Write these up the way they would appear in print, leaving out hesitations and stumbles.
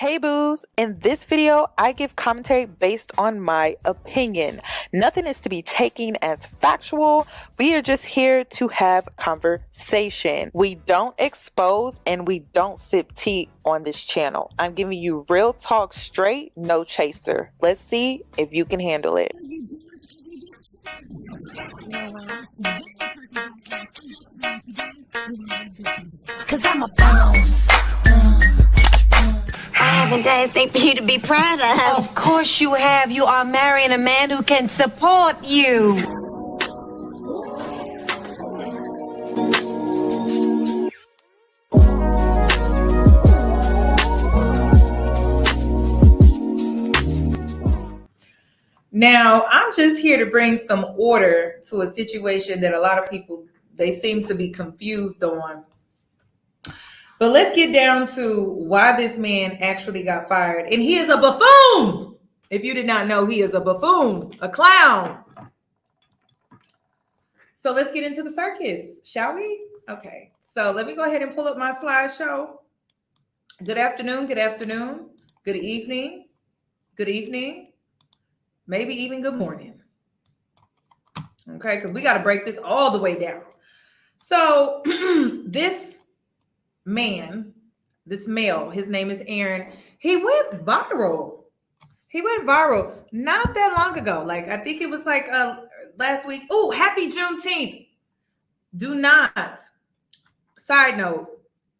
Hey boos, in this video, I give commentary based on my opinion. Nothing is to be taken as factual. We are just here to have conversation. We don't expose and we don't sip tea on this channel. I'm giving you real talk straight, no chaser. Let's see if you can handle it. Cause I'm a boss. I haven't done anything for you to be proud of. Of course you have. You are marrying a man who can support you. Now, I'm just here to bring some order to a situation that a lot of people, they seem to be confused on. But let's get down to why this man actually got fired. And he is a buffoon. If you did not know, he is a buffoon, a clown. So let's get into the circus, shall we? Okay, so let me go ahead and pull up my slideshow. Good afternoon, good afternoon, good evening, maybe even good morning. Okay, because we got to break this all the way down. So this male, his name is Aaron. He went viral. Not that long ago. Like, I think it was like last week. Oh, happy Juneteenth. Do not, side note,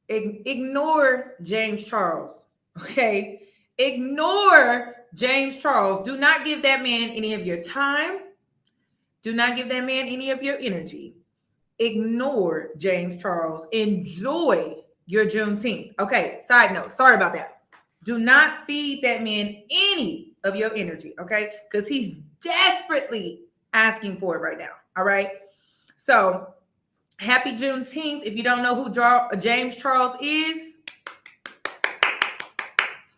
ignore James Charles. Okay. Ignore James Charles. Do not give that man any of your time. Do not give that man any of your energy. Ignore James Charles. Enjoy your Juneteenth. Okay, side note. Sorry about that. Do not feed that man any of your energy, okay? Because he's desperately asking for it right now, all right? So, happy Juneteenth. If you don't know who James Charles is,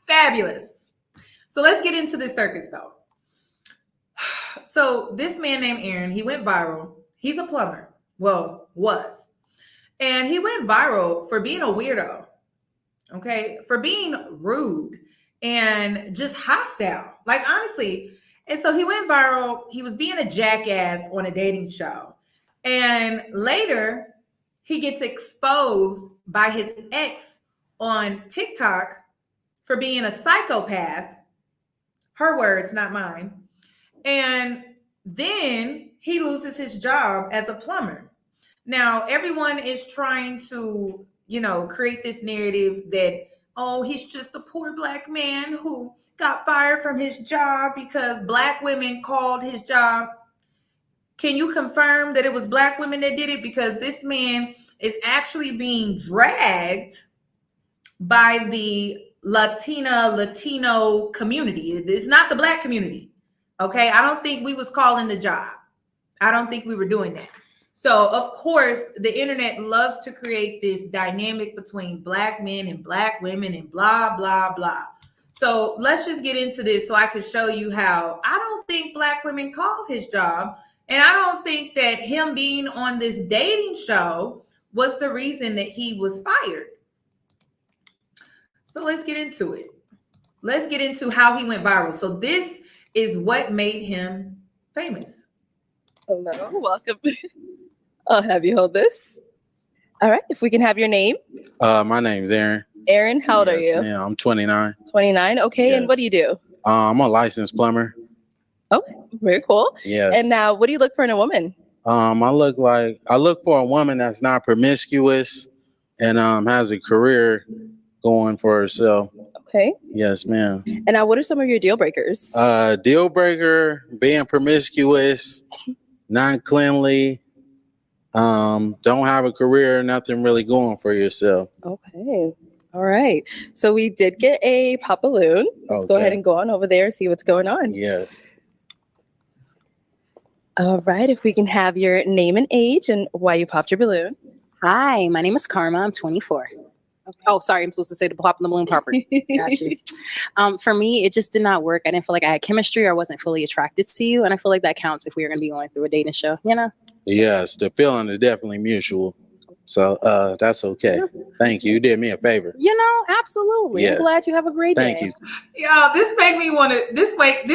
fabulous. So, let's get into this circus, though. So, this man named Aaron, he went viral. He's a plumber. Well, was. And he went viral for being a weirdo, okay? For being rude and just hostile, like, honestly. And so he went viral. He was being a jackass on a dating show. And later, he gets exposed by his ex on TikTok for being a psychopath. Her words, not mine. And then he loses his job as a plumber. Now, everyone is trying to, create this narrative that, oh, he's just a poor black man who got fired from his job because black women called his job. Can you confirm that it was black women that did it? Because this man is actually being dragged by the Latino community. It's not the black community. Okay, I don't think we was calling the job. I don't think we were doing that. So, of course, the internet loves to create this dynamic between black men and black women and blah, blah, blah. So let's just get into this so I can show you how I don't think black women called his job. And I don't think that him being on this dating show was the reason that he was fired. So let's get into it. Let's get into how he went viral. So this is what made him famous. Hello, welcome. I'll have you hold this. All right, if we can have your name. My name's Aaron. Aaron, how old are you? Yeah, I'm 29. 29, okay. Yes. And what do you do? I'm a licensed plumber. Okay, very cool. Yeah. And now, what do you look for in a woman? I look for a woman that's not promiscuous and has a career going for herself. Okay. Yes, ma'am. And now, what are some of your deal breakers? Deal breaker, being promiscuous, not cleanly, don't have a career, nothing really going for yourself. Okay. All right. So we did get a pop balloon. Let's go ahead and go on over there and see what's going on. Yes. All right. If we can have your name and age and why you popped your balloon. Hi, my name is Karma. I'm 24. Okay. Oh, sorry. I'm supposed to say the pop in the balloon property. Got you. For me, it just did not work. I didn't feel like I had chemistry or I wasn't fully attracted to you. And I feel like that counts if we are going to be going through a dating show, Yes, the feeling is definitely mutual. So that's okay. Thank you. You did me a favor. You know, absolutely. Yeah. I'm glad you have a great Thank day. you. Y'all, this make me want to. This make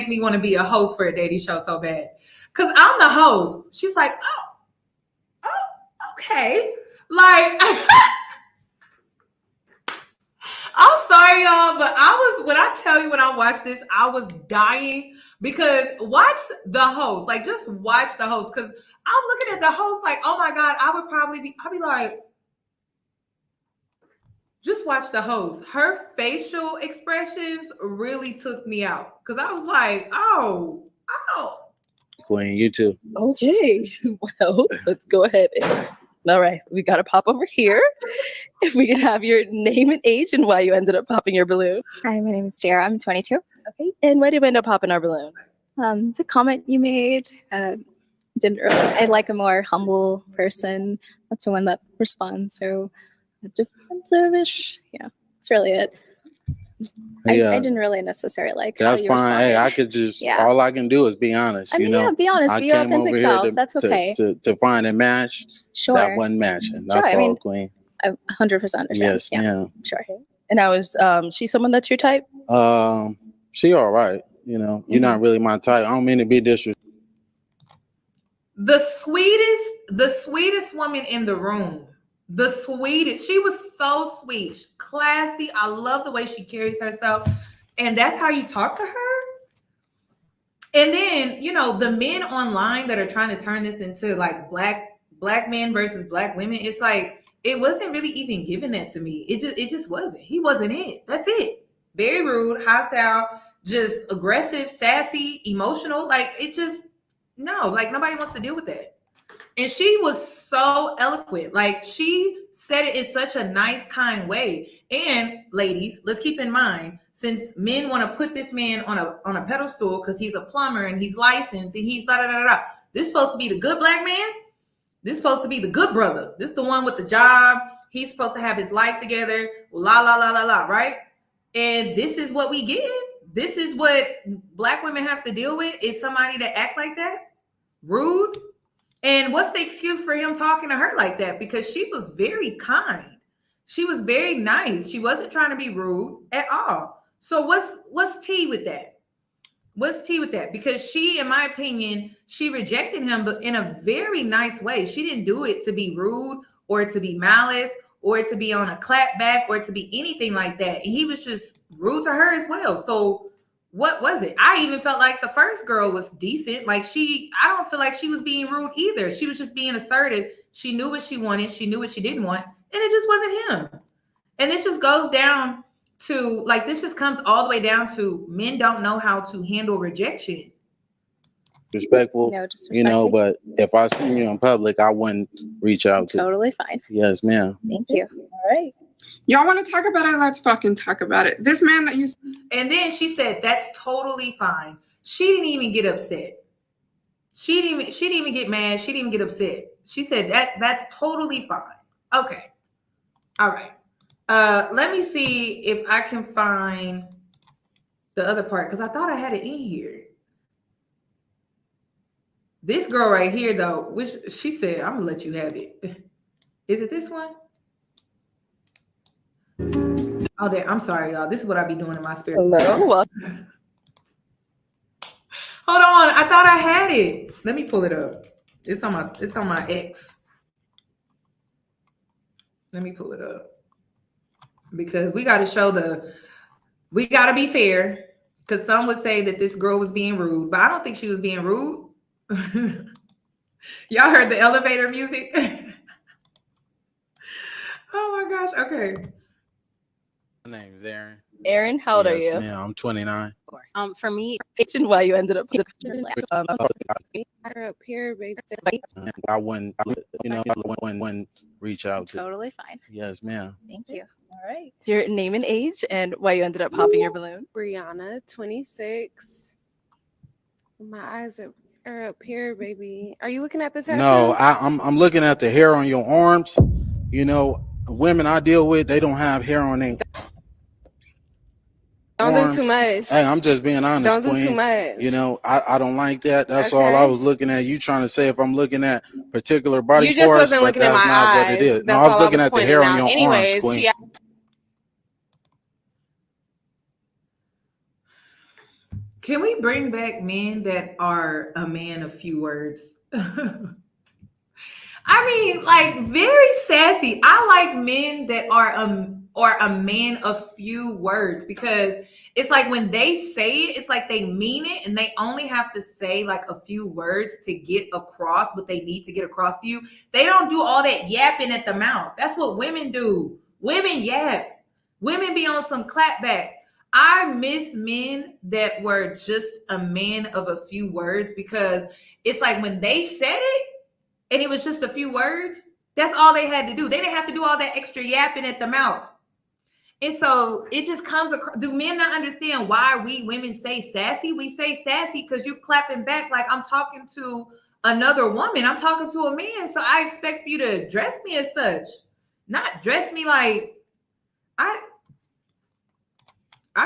me want to be a host for a dating show so bad. Cause I'm the host. She's like, oh, okay. Like, I'm sorry, y'all, but when I tell you when I watched this, I was dying because watch the host. Like, just watch the host. Cause I'm looking at the host like, oh my God, I'd be like, just watch the host. Her facial expressions really took me out. Cause I was like, oh. Queen, you too. Okay. Well, let's go ahead. All right. We got to pop over here. If we can have your name and age and why you ended up popping your balloon. Hi, my name is Sarah. I'm 22. Okay. And why did we end up popping our balloon? The comment you made didn't really. I like a more humble person, not someone that responds so defensive-ish. Yeah, that's really it. I didn't really necessarily like. That's how you fine. Hey, responded. I could just. Yeah. All I can do is be honest. I mean, you know, yeah, be honest, I be your came authentic over self. here That's okay. to find a match. Sure. That wasn't matching. That's Sure, I all, mean, Queen. I 100% understand. Yes, yeah, ma'am. sure. And I was, she's someone that's your type? She all right. You know, you're not really my type. I don't mean to be disrespectful. The sweetest woman in the room. The sweetest. She was so sweet, classy. I love the way she carries herself. And that's how you talk to her. And then, you know, the men online that are trying to turn this into like black men versus black women, it's like it wasn't really even giving that to me. It just wasn't. He wasn't it. That's it. Very rude, hostile, just aggressive, sassy, emotional. Like it just like nobody wants to deal with that. And she was so eloquent. Like she said it in such a nice, kind way. And ladies, let's keep in mind, since men want to put this man on a pedestal because he's a plumber and he's licensed and he's da. This is supposed to be the good black man. This is supposed to be the good brother. This is the one with the job. He's supposed to have his life together. La, right? And this is what we get. This is what black women have to deal with, is somebody that act like that. Rude. And what's the excuse for him talking to her like that? Because she was very kind. She was very nice. She wasn't trying to be rude at all. So what's tea with that? What's tea with that? Because she, in my opinion, she rejected him, but in a very nice way. She didn't do it to be rude or to be malice or to be on a clap back or to be anything like that. And he was just rude to her as well. So what was it? I even felt like the first girl was decent. Like I don't feel like she was being rude either. She was just being assertive. She knew what she wanted. She knew what she didn't want. And it just wasn't him. And it just goes down to, like, this just comes all the way down to men don't know how to handle rejection. Respectful, No disrespect. you know, but if I see you in public, I wouldn't reach out to. Totally fine. Yes, ma'am. Thank you. All right. Y'all want to talk about it? Let's fucking talk about it. This man that you. And then she said, that's totally fine. She didn't even get upset. She didn't even get mad. She didn't even get upset. She said that's totally fine. Okay. All right. Let me see if I can find the other part, because I thought I had it in here. This girl right here, though, which she said, I'm gonna let you have it. Is it this one? Oh, there. I'm sorry, y'all. This is what I be doing in my spirit. Hello. Well, hold on. I thought I had it. Let me pull it up. It's on my X. Let me pull it up. Because we got to be fair. Because some would say that this girl was being rude, but I don't think she was being rude. Y'all heard the elevator music? Oh my gosh. Okay. My name is Aaron. Aaron, how old are you? Yeah, I'm 29. For me, And why you ended up up here, baby. I wouldn't, you know, I wouldn't reach out to. Totally fine. Yes, ma'am. Thank you. All right. Your name and age and why you ended up popping your balloon. Brianna, 26. My eyes are up here, baby. Are you looking at the tattoo? No, I'm looking at the hair on your arms. You know, women I deal with, they don't have hair on their. Don't do forms. too much. Hey, I'm just being honest, Don't do Queen. too much. You know, I don't like that. That's all I was looking at. You trying to say if I'm looking at particular body You just parts, wasn't but looking at that's my not what it eyes. is. No, That's I was all looking at the pointing hair on out. your arms, Anyways, Queen. Can we bring back men that are a man of few words? I mean, like very sassy. I like men that are a man of few words because it's like when they say it, it's like they mean it and they only have to say like a few words to get across what they need to get across to you. They don't do all that yapping at the mouth. That's what women do. Women yap. Women be on some clapback. I miss men that were just a man of a few words because it's like when they said it, and it was just a few words, that's all they had to do. They didn't have to do all that extra yapping at the mouth. And so it just comes across. Do men not understand why we women say sassy? We say sassy because you clapping back like I'm talking to another woman. I'm talking to a man. So I expect for you to address me as such. Not dress me like I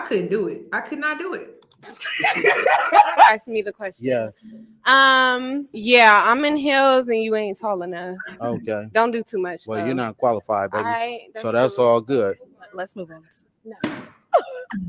couldn't do it. I could not do it. Ask me the question. Yes. Yeah, I'm in heels and you ain't tall enough. Okay. Don't do too much. Well, though. you're not qualified, baby. That's so that's cool. all good. Let's move on.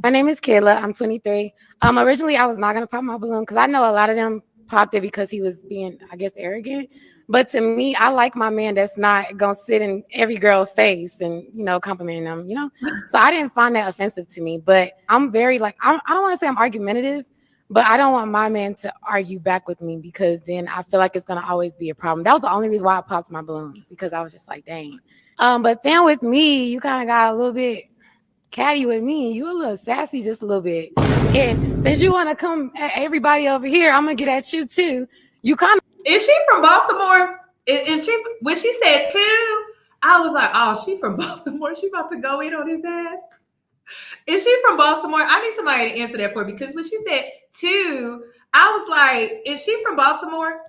My name is Kayla. I'm 23. Originally I was not gonna pop my balloon because I know a lot of them popped it because he was being, I guess, arrogant. But to me, I like my man that's not gonna sit in every girl's face and complimenting them. So I didn't find that offensive to me. But I'm very I don't want to say I'm argumentative, but I don't want my man to argue back with me because then I feel like it's gonna always be a problem. That was the only reason why I popped my balloon because I was just like, dang. But then with me, you kind of got a little bit catty with me. You a little sassy just a little bit. And since you want to come at everybody over here, I'm gonna get at you too. You kind of Is she from Baltimore? Is she when she said two? I was like, oh, she from Baltimore. She about to go in on his ass. Is she from Baltimore? I need somebody to answer that for me because when she said two, I was like, is she from Baltimore?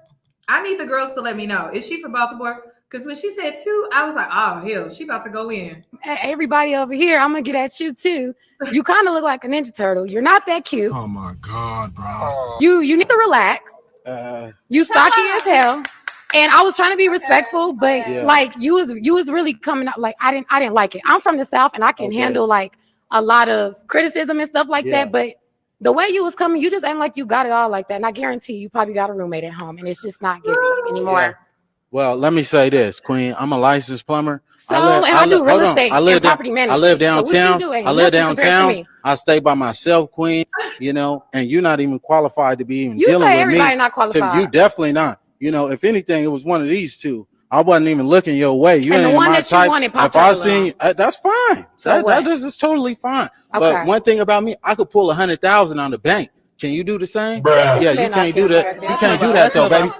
I need the girls to let me know. Is she from Baltimore? Because when she said two, I was like, oh, hell, she about to go in. Everybody over here, I'm going to get at you too. You kind of look like a Ninja Turtle. You're not that cute. Oh, my God, bro. You need to relax. You stocky as hell. And I was trying to be respectful, but you was really coming out like I didn't like it. I'm from the South and I can handle like a lot of criticism and stuff like that. But the way you was coming, you just ain't like you got it all like that. And I guarantee you probably got a roommate at home and it's just not giving anymore. Yeah. Well, let me say this, Queen. I'm a licensed plumber. I do real estate and property management. I live downtown. So I live downtown. I stay by myself, Queen. And you're not even qualified to be even dealing with me. Everybody not qualified. You definitely not. If anything, it was one of these two. I wasn't even looking your way. You and ain't the one my that type. You wanted, if I seen, that's fine. So that is totally fine. Okay. But one thing about me, I could pull 100,000 on the bank. Can you do the same? Bruh. Yeah, you can't do that. You can't do that though, baby.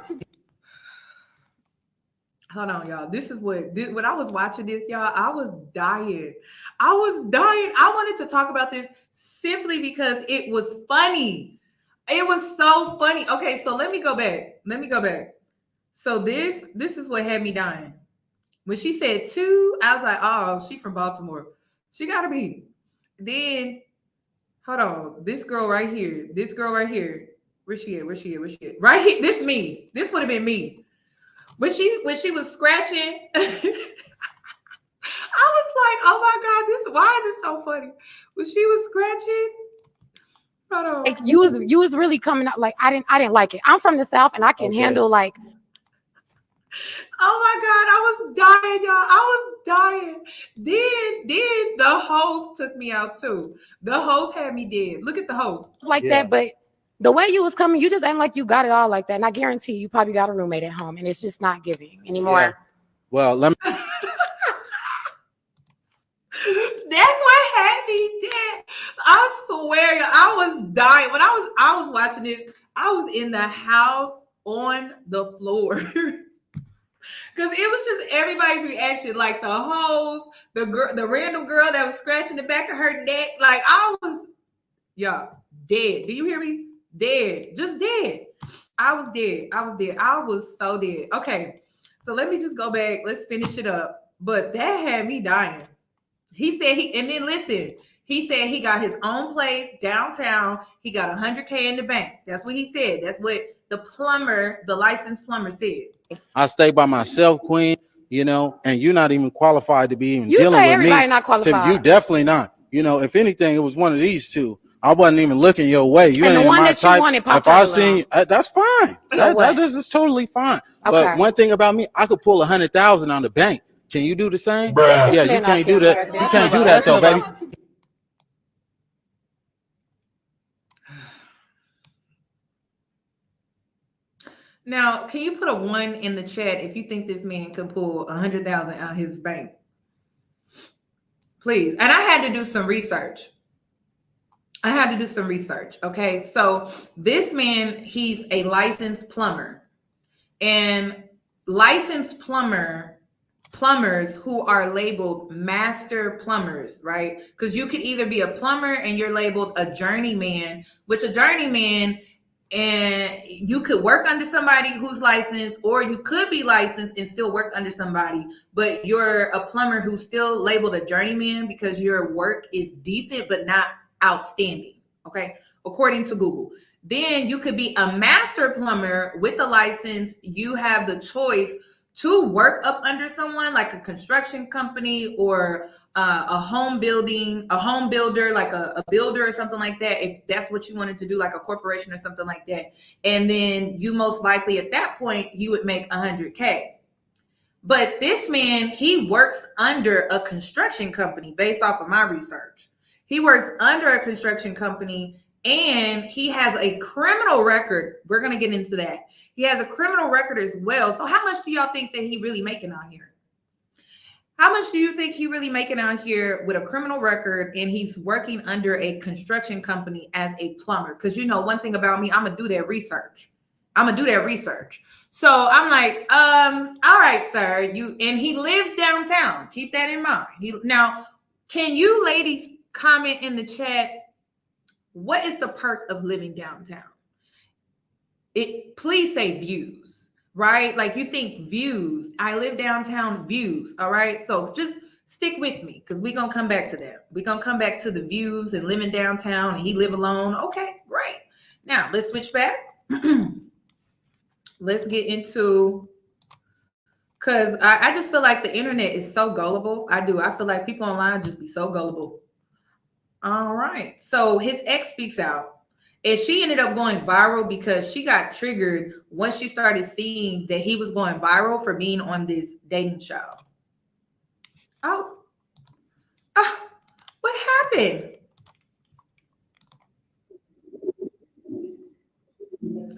Hold on, y'all. This is when I was watching this, y'all, I was dying. I wanted to talk about this simply because it was funny. It was so funny. Okay, so let me go back. So this is what had me dying. When she said two, I was like, oh, she from Baltimore. She gotta be. Then, hold on. This girl right here. Where's she at? Right here. This me. This would have been me. When she was scratching, I was like, oh my God, why is it so funny? When she was scratching, hold on. Like you was really coming out like I didn't like it. I'm from the South and I can handle like. Oh my God, I was dying, y'all. I was dying. Then the host took me out too. The host had me dead. Look at the host. Like that, but the way you was coming, you just ain't like you got it all like that. And I guarantee you probably got a roommate at home and it's just not giving anymore. Yeah. Well, let me. That's what had me dead. I swear, I was dying. When I was watching this, I was in the house on the floor. Because it was just everybody's reaction, like the host, the random girl that was scratching the back of her neck. Like I was, dead. Do you hear me? Dead. Just dead. I was dead. I was so dead. Okay, so let me just go back. Let's finish it up. But that had me dying. He said and then listen, He said he got his own place downtown. He got $100K in the bank. That's what he said. That's what the plumber, the licensed plumber, said. I stay by myself, Queen, you know, and you're not even qualified to be even You dealing say with everybody me. not qualified. You definitely not. You know, if anything, it was one of these two. I wasn't even looking your way. You And ain't the one my that you type. wanted If popped I up seen, that's fine. So what? That is totally fine. Okay. But one thing about me, I could pull 100,000 on the bank. Can you do the same? Bruh. Yeah, you can't do that. You can't do that though, baby. Now, can you put a 1 in the chat if you think this man can pull 100,000 out his bank? Please. And I had to do some research. Okay. So this man, he's a licensed plumber. And licensed plumbers who are labeled master plumbers, right? Because you could either be a plumber and you're labeled a journeyman, which a journeyman, and you could work under somebody who's licensed, or you could be licensed and still work under somebody, but you're a plumber who's still labeled a journeyman because your work is decent but not outstanding, okay, according to Google. Then you could be a master plumber with a license. You have the choice to work up under someone like a construction company or a home builder, like a builder or something like that, if that's what you wanted to do, like a corporation or something like that. And then you most likely at that point, you would make 100K. But this man, he works under a construction company based off of my research. He works under a construction company and he has a criminal record. We're going to get into that. He has a criminal record as well. So how much do y'all think that he really making out here? How much do you think he really making out here with a criminal record and he's working under a construction company as a plumber? Because you know, one thing about me, I'm going to do that research. So I'm like, all right, sir. And he lives downtown. Keep that in mind. Now, can you ladies comment in the chat, what is the perk of living downtown? Please say views. Right? Like you think views. I live downtown, views. All right. So just stick with me because we're going to come back to that. We're going to come back to the views and living downtown and he live alone. Okay, great. Now let's switch back. Let's get into, because I just feel like the internet is so gullible. I feel like people online just be so gullible. All right. So his ex speaks out. And she ended up going viral because she got triggered once she started seeing that he was going viral for being on this dating show. Oh, what happened?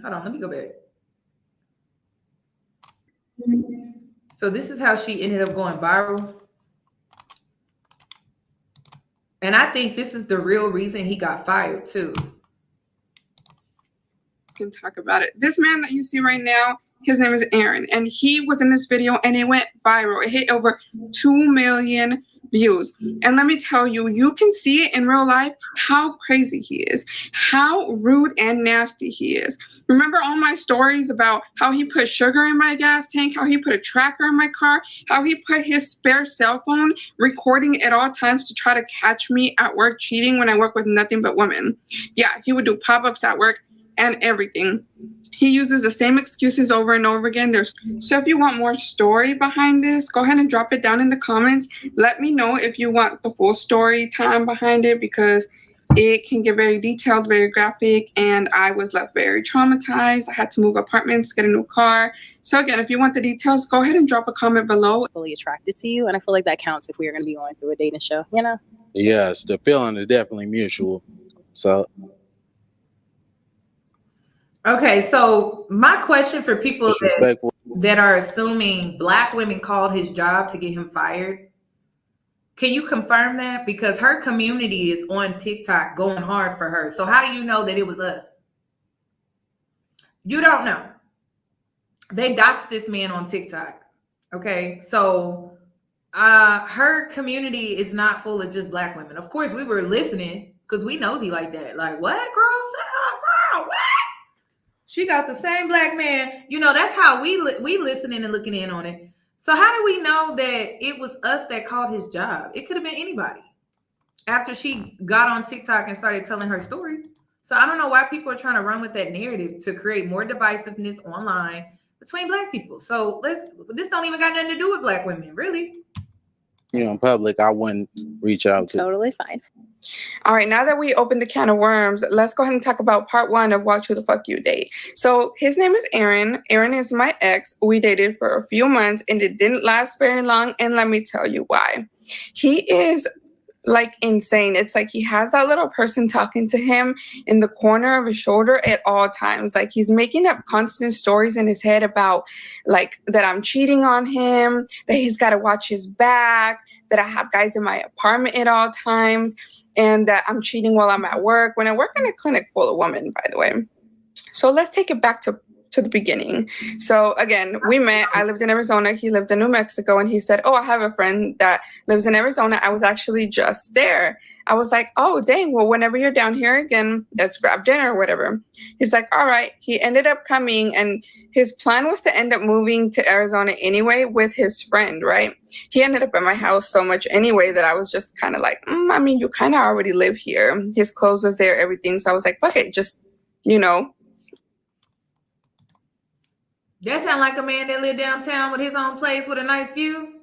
Hold on, let me go back. So this is how she ended up going viral. And I think this is the real reason he got fired too. Can talk about it. This man that you see right now, his name is Aaron, and he was in this video and it went viral. It hit over 2 million views. And let me tell you, you can see it in real life how crazy he is, how rude and nasty he is. Remember all my stories about how he put sugar in my gas tank, how he put a tracker in my car, how he put his spare cell phone recording at all times to try to catch me at work cheating when I work with nothing but women. Yeah, he would do pop-ups at work and everything. He uses the same excuses over and over again. So if you want more story behind this, go ahead and drop it down in the comments. Let me know if you want the full story time behind it, because it can get very detailed, very graphic, and I was left very traumatized. I had to move apartments, get a new car. So again, if you want the details, go ahead and drop a comment below. Fully attracted to you, and I feel like that counts if we are going to be going through a dating show, you know? Yes, the feeling is definitely mutual. So okay, so my question for people that are assuming Black women called his job to get him fired, can you confirm that? Because her community is on TikTok going hard for her. So how do you know that it was us? You don't know. They doxed this man on TikTok. Okay, so her community is not full of just Black women. Of course, we were listening because we nosy like that. Like, what, girl? Shut up, girl. What? She got the same Black man. You know, that's how we listening and looking in on it. So how do we know that it was us that called his job? It could have been anybody. after she got on TikTok and started telling her story. So I don't know why people are trying to run with that narrative to create more divisiveness online between Black people. So this don't even got nothing to do with Black women, really. You know, in public, I wouldn't reach out to. Totally fine. All right, now that we opened the can of worms, let's go ahead and talk about part 1 of Watch Who the Fuck You Date. So his name is Aaron. Aaron is my ex. We dated for a few months and it didn't last very long. And let me tell you why. He is like insane. It's like he has that little person talking to him in the corner of his shoulder at all times. Like he's making up constant stories in his head about like that I'm cheating on him, that he's got to watch his back, that I have guys in my apartment at all times, and that I'm cheating while I'm at work, when I work in a clinic full of women, by the way. So let's take it back to the beginning. So again, we met. I lived in Arizona. He lived in New Mexico. And he said, oh, I have a friend that lives in Arizona. I was actually just there. I was like, oh, dang. Well, whenever you're down here again, let's grab dinner or whatever. He's like, all right. He ended up coming. And his plan was to end up moving to Arizona anyway with his friend, right? He ended up at my house so much anyway that I was just kind of like, I mean, you kind of already live here. His clothes was there, everything. So I was like, fuck it. Just, you know. That sound like a man that lived downtown with his own place with a nice view?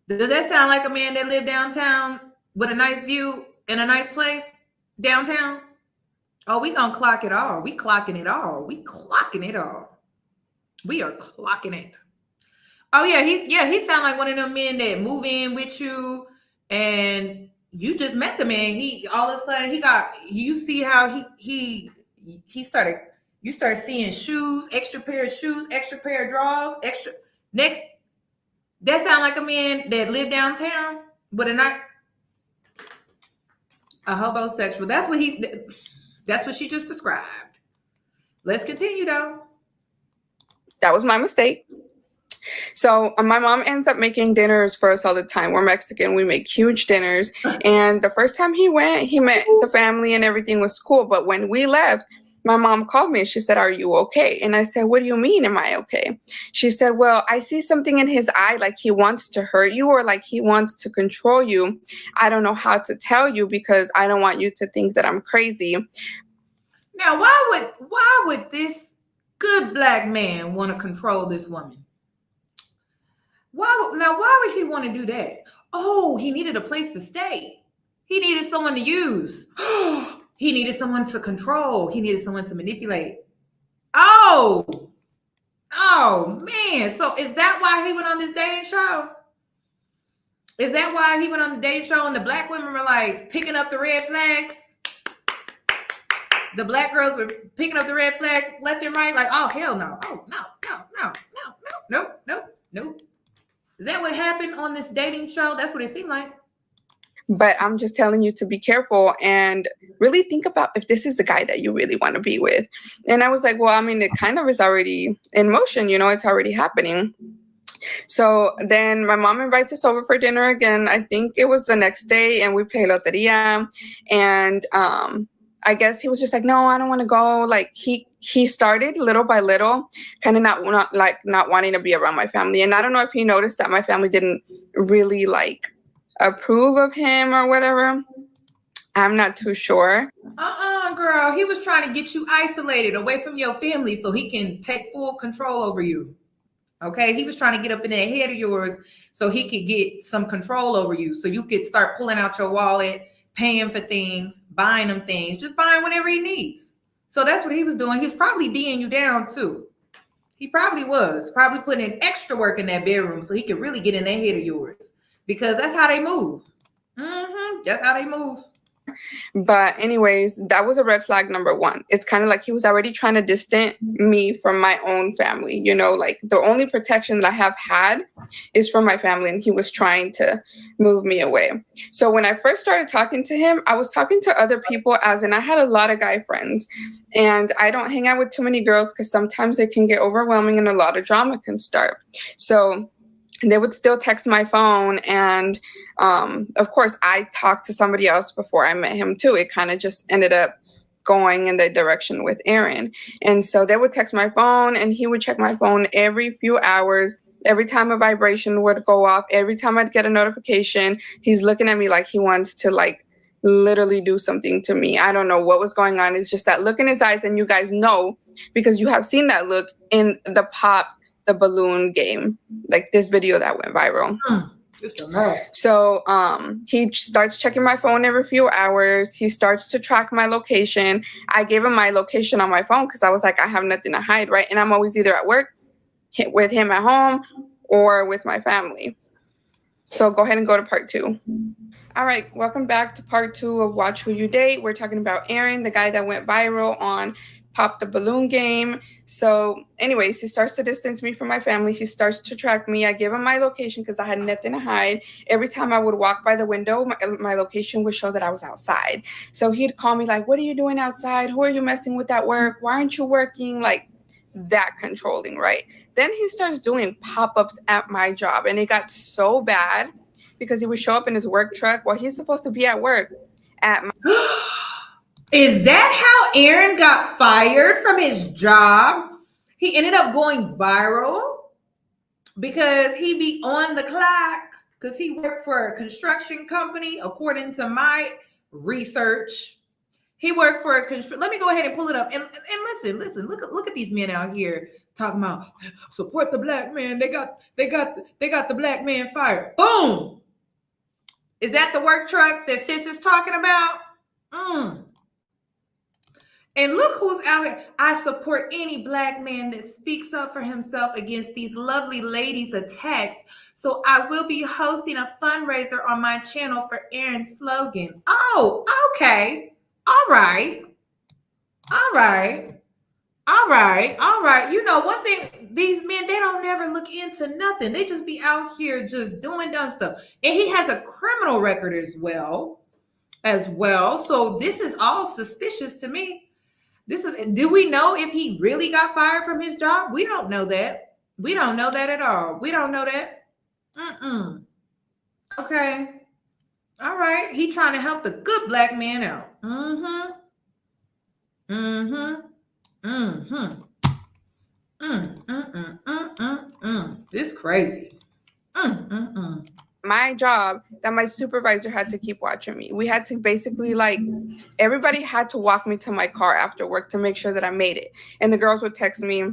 Does that sound like a man that lived downtown with a nice view in a nice place downtown? Oh, we gonna clock it all. We clocking it all. We clocking it all. We are clocking it. Oh yeah, he sound like one of them men that move in with you and you just met the man. He all of a sudden you see how he started. You start seeing shoes, extra pair of shoes, extra pair of drawers, extra. Next, that sound like a man that lived downtown, but a homosexual. That's what she just described. Let's continue though. That was my mistake. So my mom ends up making dinners for us all the time. We're Mexican. We make huge dinners. And the first time he went, he met the family and everything was cool. But when we left, my mom called me and she said, are you okay? And I said, what do you mean, am I okay? She said, well, I see something in his eye, like he wants to hurt you or like he wants to control you. I don't know how to tell you because I don't want you to think that I'm crazy. Now, why would this good Black man want to control this woman? Why would he want to do that? Oh, he needed a place to stay. He needed someone to use. He needed someone to control. He needed someone to manipulate. Oh man. So is that why he went on this dating show? Is that why he went on the dating show and the Black women were like picking up the red flags? The Black girls were picking up the red flags left and right, like, oh, hell no. Oh, no. Is that what happened on this dating show? That's what it seemed like. But I'm just telling you to be careful and really think about if this is the guy that you really want to be with. And I was like, well, I mean, it kind of is already in motion, you know, it's already happening. So then my mom invites us over for dinner again. I think it was the next day and we play loteria. And I guess he was just like, no, I don't want to go. Like he started little by little, kind of not wanting to be around my family. And I don't know if he noticed that my family didn't really like approve of him or whatever. I'm not too sure. Girl, he was trying to get you isolated away from your family so he can take full control over you. Okay, he was trying to get up in that head of yours so he could get some control over you, so you could start pulling out your wallet, paying for things, buying them things, just buying whatever he needs. So that's what he was doing. He's probably D'ing you down too. He probably putting in extra work in that bedroom so he could really get in that head of yours. Because that's how they move. That's how they move. But anyways, that was a red flag number one. It's kind of like he was already trying to distance me from my own family. You know, like the only protection that I have had is from my family, and he was trying to move me away. So when I first started talking to him, I was talking to other people, as in I had a lot of guy friends, and I don't hang out with too many girls because sometimes it can get overwhelming and a lot of drama can start. So they would still text my phone. And of course, I talked to somebody else before I met him too. It kind of just ended up going in the direction with Aaron. And so they would text my phone and he would check my phone every few hours, Every time a vibration would go off, every time I'd get a notification, he's looking at me like he wants to like literally do something to me. I don't know what was going on. It's just that look in his eyes, and you guys know because you have seen that look in the Pop the Balloon game, like this video that went viral. So he starts checking my phone every few hours. He starts to track my location. I gave him my location on my phone because I was like, I have nothing to hide, right? And I'm always either at work with him at home or with my family. So go ahead and go to part 2. All right, welcome back to part 2 of Watch Who You Date. We're talking about Aaron, the guy that went viral on Pop the Balloon game. So anyways, he starts to distance me from my family. He starts to track me. I give him my location because I had nothing to hide. Every time I would walk by the window, my location would show that I was outside. So he'd call me like, what are you doing outside? Who are you messing with at work? Why aren't you working? Like that controlling, right? Then he starts doing pop-ups at my job. And it got so bad because he would show up in his work truck while he's supposed to be at work at my Is that how Aaron got fired from his job? He ended up going viral because he be on the clock because he worked for a construction company, according to my research. He worked for a let me go ahead and pull it up and listen. Look at these men out here talking about support the black man. They got the black man fired. Boom. Is that the work truck that Sis is talking about? And look who's out here. I support any black man that speaks up for himself against these lovely ladies' attacks. So I will be hosting a fundraiser on my channel for Aaron's slogan. Oh, okay. All right. You know, one thing, these men, they don't never look into nothing. They just be out here just doing dumb stuff. And he has a criminal record as well. So this is all suspicious to me. Do we know if he really got fired from his job? We don't know that. We don't know that at all. We don't know that. Okay. All right. He trying to help the good black man out. This crazy. My job that my supervisor had to keep watching me. We had to basically like everybody had to walk me to my car after work to make sure that I made it. And the girls would text me,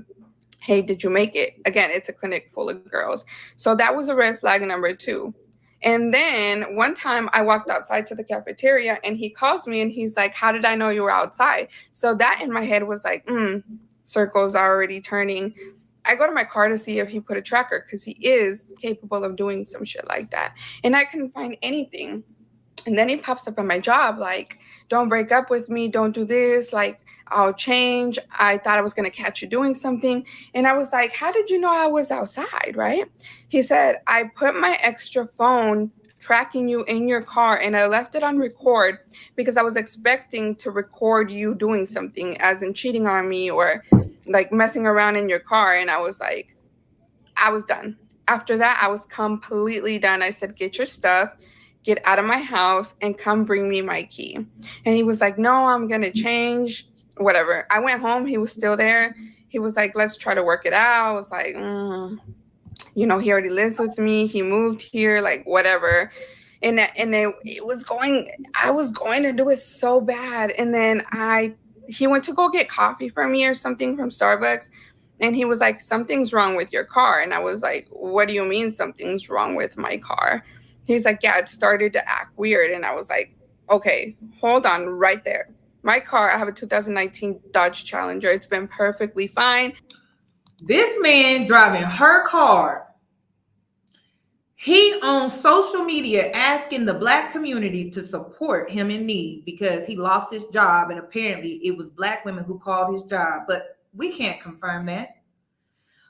hey, did you make it? Again, it's a clinic full of girls. So that was a red flag number 2. And then one time I walked outside to the cafeteria and he calls me and he's like, how did I know you were outside? So that in my head was like, circles are already turning. I go to my car to see if he put a tracker because he is capable of doing some shit like that. And I couldn't find anything. And then he pops up at my job like, don't break up with me. Don't do this. Like, I'll change. I thought I was going to catch you doing something. And I was like, how did you know I was outside, right? He said, I put my extra phone tracking you in your car and I left it on record because I was expecting to record you doing something as in cheating on me or like messing around in your car. And I was like, I was done. After that, I was completely done. I said, get your stuff, get out of my house and come bring me my key. And he was like, no, I'm going to change, whatever. I went home. He was still there. He was like, let's try to work it out. I was like, you know, he already lives with me. He moved here, like whatever. And it was going, I was going to do it so bad. And then he went to go get coffee for me or something from Starbucks. And he was like, something's wrong with your car. And I was like, what do you mean something's wrong with my car? He's like, yeah, it started to act weird. And I was like, okay, hold on right there. My car, I have a 2019 Dodge Challenger. It's been perfectly fine. This man driving her car. He on social media asking the black community to support him in need because he lost his job. And apparently it was black women who called his job. But we can't confirm that.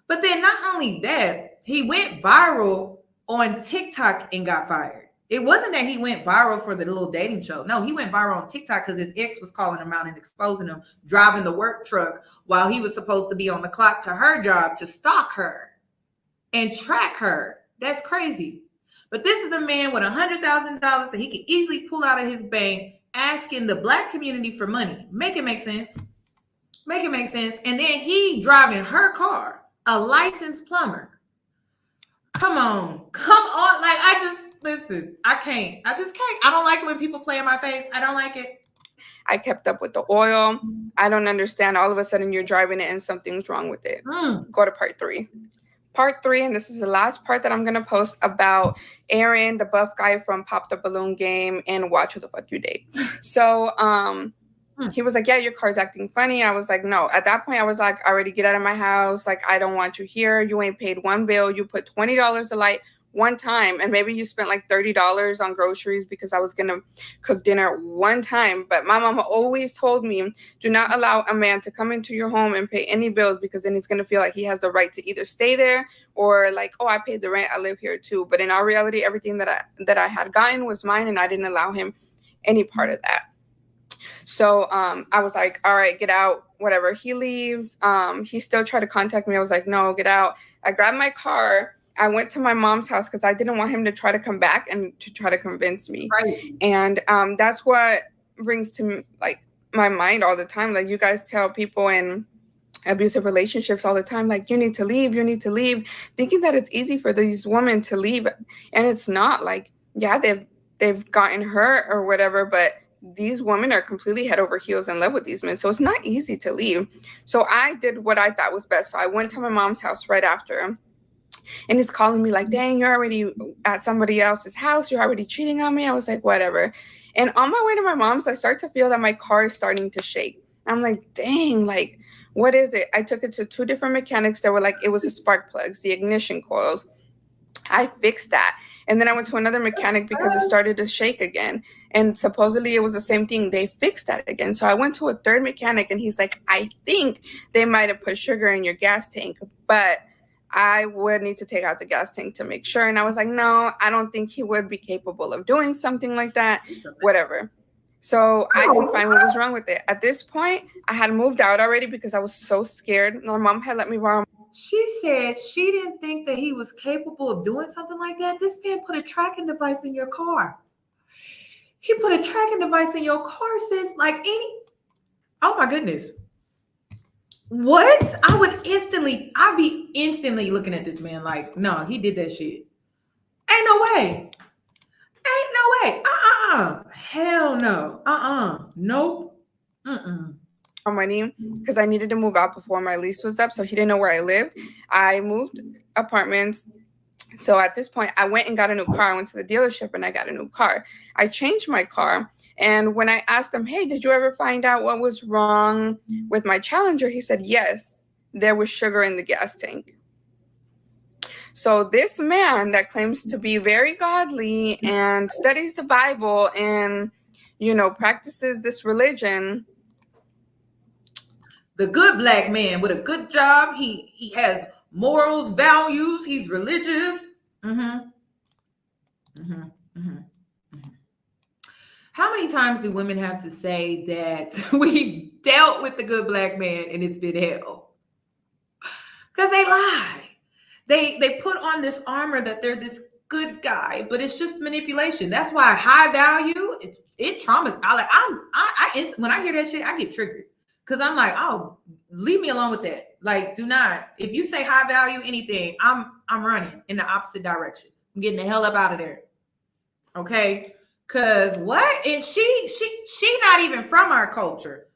But then not only that, he went viral on TikTok and got fired. It wasn't that he went viral for the little dating show. No, he went viral on TikTok because his ex was calling him out and exposing him, driving the work truck while he was supposed to be on the clock to her job to stalk her and track her. That's crazy. But this is the man with $100,000 that he could easily pull out of his bank asking the black community for money. Make it make sense. Make it make sense. And then he driving her car, a licensed plumber. Come on. Like, listen, I can't. I just can't. I don't like it when people play in my face. I don't like it. I kept up with the oil. I don't understand. All of a sudden you're driving it and something's wrong with it. Go to part 3. Part 3, and this is the last part that I'm going to post about Aaron, the buff guy from Pop the Balloon Game and Watch Who the Fuck You Date. So, he was like, yeah, your car's acting funny. I was like, no. At that point, I was like, already get out of my house. Like, I don't want you here. You ain't paid one bill. You put $20 a light one time, and maybe you spent like $30 on groceries because I was going to cook dinner one time. But my mama always told me, do not allow a man to come into your home and pay any bills, because then he's going to feel like he has the right to either stay there or like, oh, I paid the rent. I live here too. But in our reality, everything that I had gotten was mine, and I didn't allow him any part of that. So I was like, all right, get out, whatever. He leaves. He still tried to contact me. I was like, no, get out. I grabbed my car. I went to my mom's house because I didn't want him to try to come back and to try to convince me. Right. And that's what brings to like my mind all the time. Like, you guys tell people in abusive relationships all the time, like, you need to leave, thinking that it's easy for these women to leave. And it's not. Like, yeah, they've gotten hurt or whatever, but these women are completely head over heels in love with these men. So it's not easy to leave. So I did what I thought was best. So I went to my mom's house right after. And he's calling me like, dang, you're already at somebody else's house. You're already cheating on me. I was like, whatever. And on my way to my mom's, I start to feel that my car is starting to shake. I'm like, dang, like, what is it? I took it to 2 different mechanics that were like, it was the spark plugs, the ignition coils. I fixed that. And then I went to another mechanic because it started to shake again. And supposedly it was the same thing. They fixed that again. So I went to a 3rd mechanic, and he's like, I think they might have put sugar in your gas tank, but I would need to take out the gas tank to make sure. And I was like, no, I don't think he would be capable of doing something like that, whatever. So I couldn't find what was wrong with it. At this point, I had moved out already because I was so scared. My mom had let me borrow. She said she didn't think that he was capable of doing something like that. This man put a tracking device in your car. He put a tracking device in your car, sis. Like, oh my goodness. What? I'd be instantly looking at this man like, no, he did that shit. Ain't no way. Hell no. Nope. Money because I needed to move out before my lease was up, so he didn't know where I lived. I moved apartments. So at this point, I went and got a new car. I went to the dealership and I got a new car. I changed my car. And when I asked him, hey, did you ever find out what was wrong with my Challenger? He said, yes, there was sugar in the gas tank. So this man that claims to be very godly and studies the Bible and, you know, practices this religion. The good black man with a good job. He has morals, values. He's religious. How many times do women have to say that we've dealt with the good black man and it's been hell? Because they lie. They put on this armor that they're this good guy, but it's just manipulation. That's why high value, it traumas. When I hear that shit, I get triggered. Because I'm like, oh, leave me alone with that. Like, do not. If you say high value anything, I'm running in the opposite direction. I'm getting the hell up out of there. Okay? Because what? And she not even from our culture.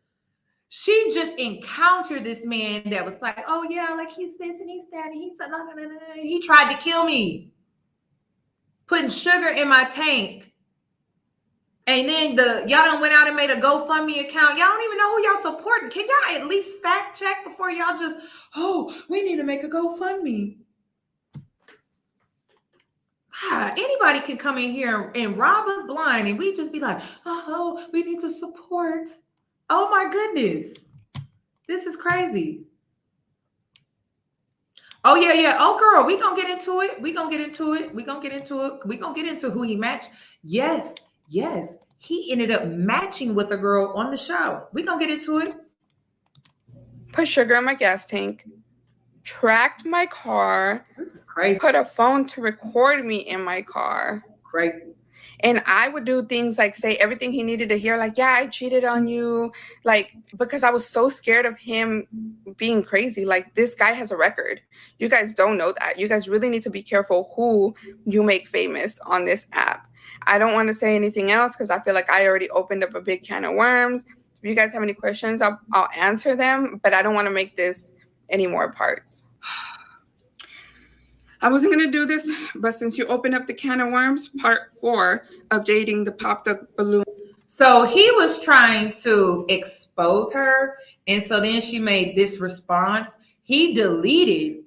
She just encountered this man that was like, oh yeah, like he's this and he's that and he's he tried to kill me, putting sugar in my tank. And then y'all done went out and made a GoFundMe account. Y'all don't even know who y'all supporting. Can y'all at least fact check before y'all just, oh, we need to make a GoFundMe? God, anybody can come in here and rob us blind and we just be like, oh, we need to support. Oh my goodness. This is crazy. Oh yeah. Oh girl, we gonna get into it. We gonna get into who he matched. Yes. He ended up matching with a girl on the show. We gonna get into it. Put sugar in my gas tank. Tracked my car. This is crazy. Put a phone to record me in my car. Crazy. And I would do things like say everything he needed to hear, like, yeah, I cheated on you. Like, because I was so scared of him being crazy. Like, this guy has a record. You guys don't know that. You guys really need to be careful who you make famous on this app. I don't want to say anything else because I feel like I already opened up a big can of worms. If you guys have any questions, I'll answer them, but I don't want to make this any more parts. I wasn't going to do this, but since you opened up the can of worms, part 4 of dating the popped up balloon. So he was trying to expose her, and so then she made this response. He deleted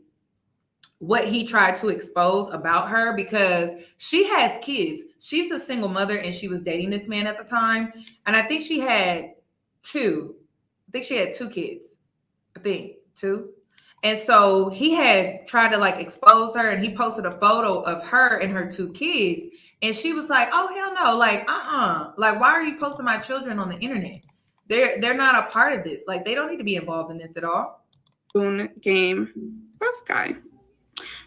what he tried to expose about her because she has kids. She's a single mother, and she was dating this man at the time. And I think she had 2. I think she had 2 kids. I think 2. And so he had tried to like expose her, and he posted a photo of her and her 2 kids. And she was like, oh, hell no. Like, like, why are you posting my children on the internet? They're not a part of this. Like, they don't need to be involved in this at all. Game rough guy.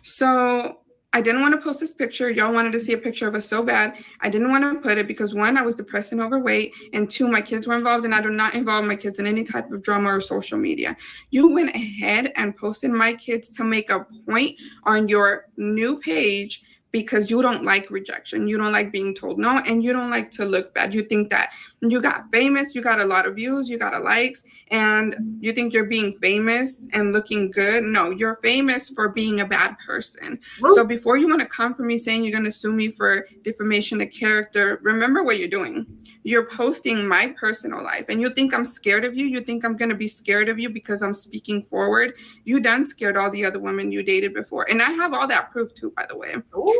So I didn't want to post this picture. Y'all wanted to see a picture of us so bad. I didn't want to put it because 1, I was depressed and overweight, and 2, my kids were involved, and I do not involve my kids in any type of drama or social media. You went ahead and posted my kids to make a point on your new page because you don't like rejection. You don't like being told no, and you don't like to look bad. You think that you got famous, you got a lot of views, you got a likes, and you think you're being famous and looking good. No, you're famous for being a bad person. So before you want to come for me saying you're going to sue me for defamation of character, remember what you're doing. You're posting my personal life, and you think I'm scared of you. You think I'm going to be scared of you because I'm speaking forward. You done scared all the other women you dated before. And I have all that proof too, by the way.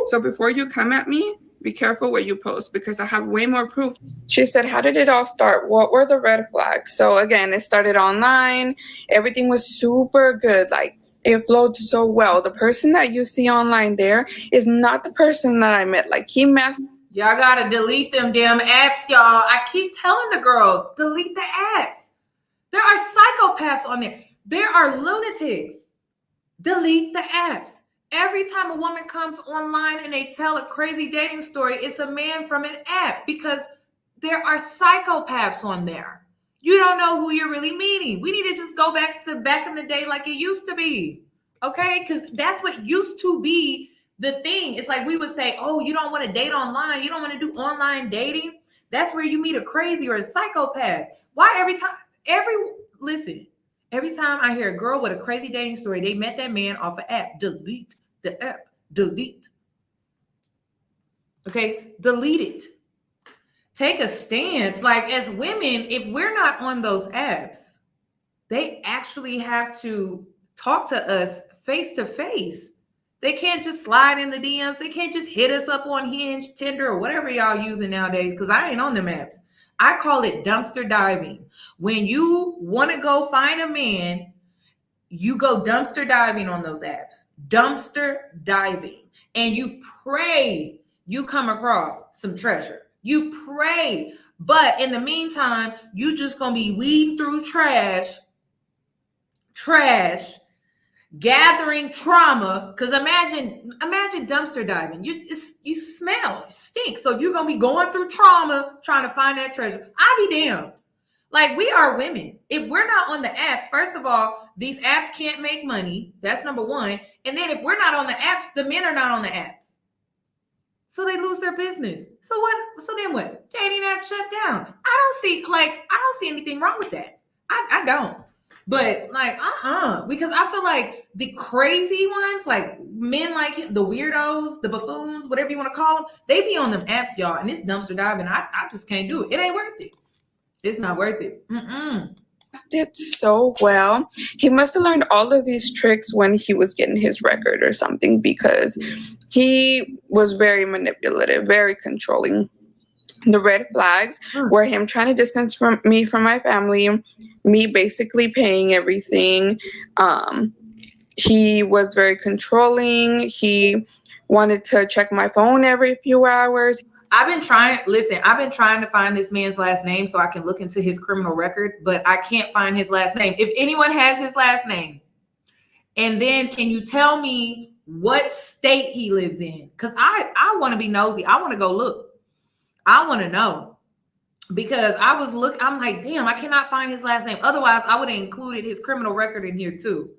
So before you come at me, be careful what you post because I have way more proof. She said, how did it all start? What were the red flags? So again, it started online. Everything was super good. Like, it flowed so well. The person that you see online there is not the person that I met. Like, he messed. Y'all gotta delete them damn apps, y'all. I keep telling the girls, delete the apps. There are psychopaths on there. There are lunatics. Delete the apps. Every time a woman comes online and they tell a crazy dating story, it's a man from an app because there are psychopaths on there. You don't know who you're really meeting. We need to just go back in the day like it used to be. Okay? Because that's what used to be the thing. It's like we would say, oh, you don't want to date online. You don't want to do online dating. That's where you meet a crazy or a psychopath. Why every time I hear a girl with a crazy dating story, they met that man off an app. Delete the app. Delete. Okay? Delete it. Take a stance. Like, as women, if we're not on those apps, they actually have to talk to us face to face. They can't just slide in the DMs. They can't just hit us up on Hinge, Tinder, or whatever y'all using nowadays, because I ain't on them apps. I call it dumpster diving. When you want to go find a man, you go dumpster diving on those apps. Dumpster diving. And you pray you come across some treasure. You pray. But in the meantime, you just going to be weeding through trash, gathering trauma. Because imagine dumpster diving. You smell, it stinks. So you're going to be going through trauma trying to find that treasure. I'll be damned. Like, we are women. If we're not on the apps, first of all, these apps can't make money. That's number one. And then if we're not on the apps, the men are not on the apps. So they lose their business. So then what? Dating app shut down. I don't see anything wrong with that. I don't. But like, because I feel like the crazy ones, like men like him, the weirdos, the buffoons, whatever you want to call them, they be on them apps, y'all. And this dumpster diving, I just can't do it. It ain't worth it. It's not worth it. Did so well. He must have learned all of these tricks when he was getting his record or something, because he was very manipulative, very controlling. The red flags were him trying to distance me from my family, me basically paying everything. He was very controlling. He wanted to check my phone every few hours. I've been trying to find this man's last name so I can look into his criminal record, but I can't find his last name. If anyone has his last name, and then can you tell me what state he lives in? Because I want to be nosy. I want to go look. I want to know because I'm like, damn, I cannot find his last name. Otherwise, I would have included his criminal record in here too.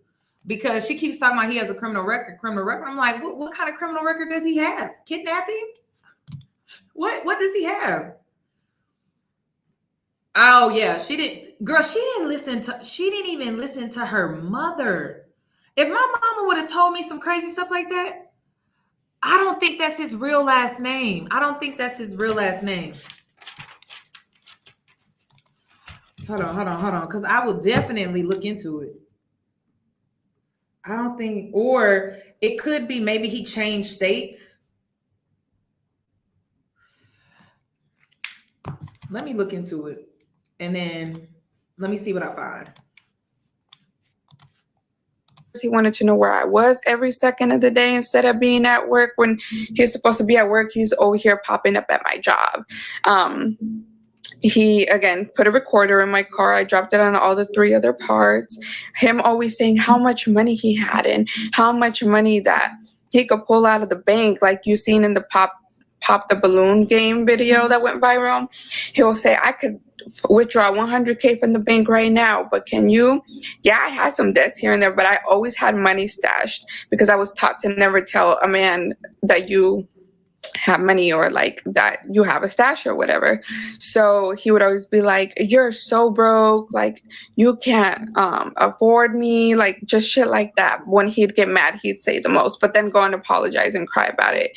Because she keeps talking about he has a criminal record. I'm like, what kind of criminal record does he have? Kidnapping? What does he have? Oh yeah, she didn't even listen to her mother. If my mama would have told me some crazy stuff like that, I don't think that's his real last name. Hold on, because I will definitely look into it. I don't think, or it could be maybe he changed states. Let me look into it. And then let me see what I find. He wanted to know where I was every second of the day instead of being at work. When he's supposed to be at work, he's over here popping up at my job. He, again, put a recorder in my car. I dropped it on all the 3 other parts. Him always saying how much money he had and how much money that he could pull out of the bank, like you seen in the Pop the Balloon game video that went viral. He'll say, I could withdraw 100K from the bank right now, but can you? Yeah, I had some debts here and there, but I always had money stashed because I was taught to never tell a man that you have money or like that you have a stash or whatever. So he would always be like, you're so broke, like you can't afford me, like just shit like that. When he'd get mad, he'd say the most, but then go and apologize and cry about it.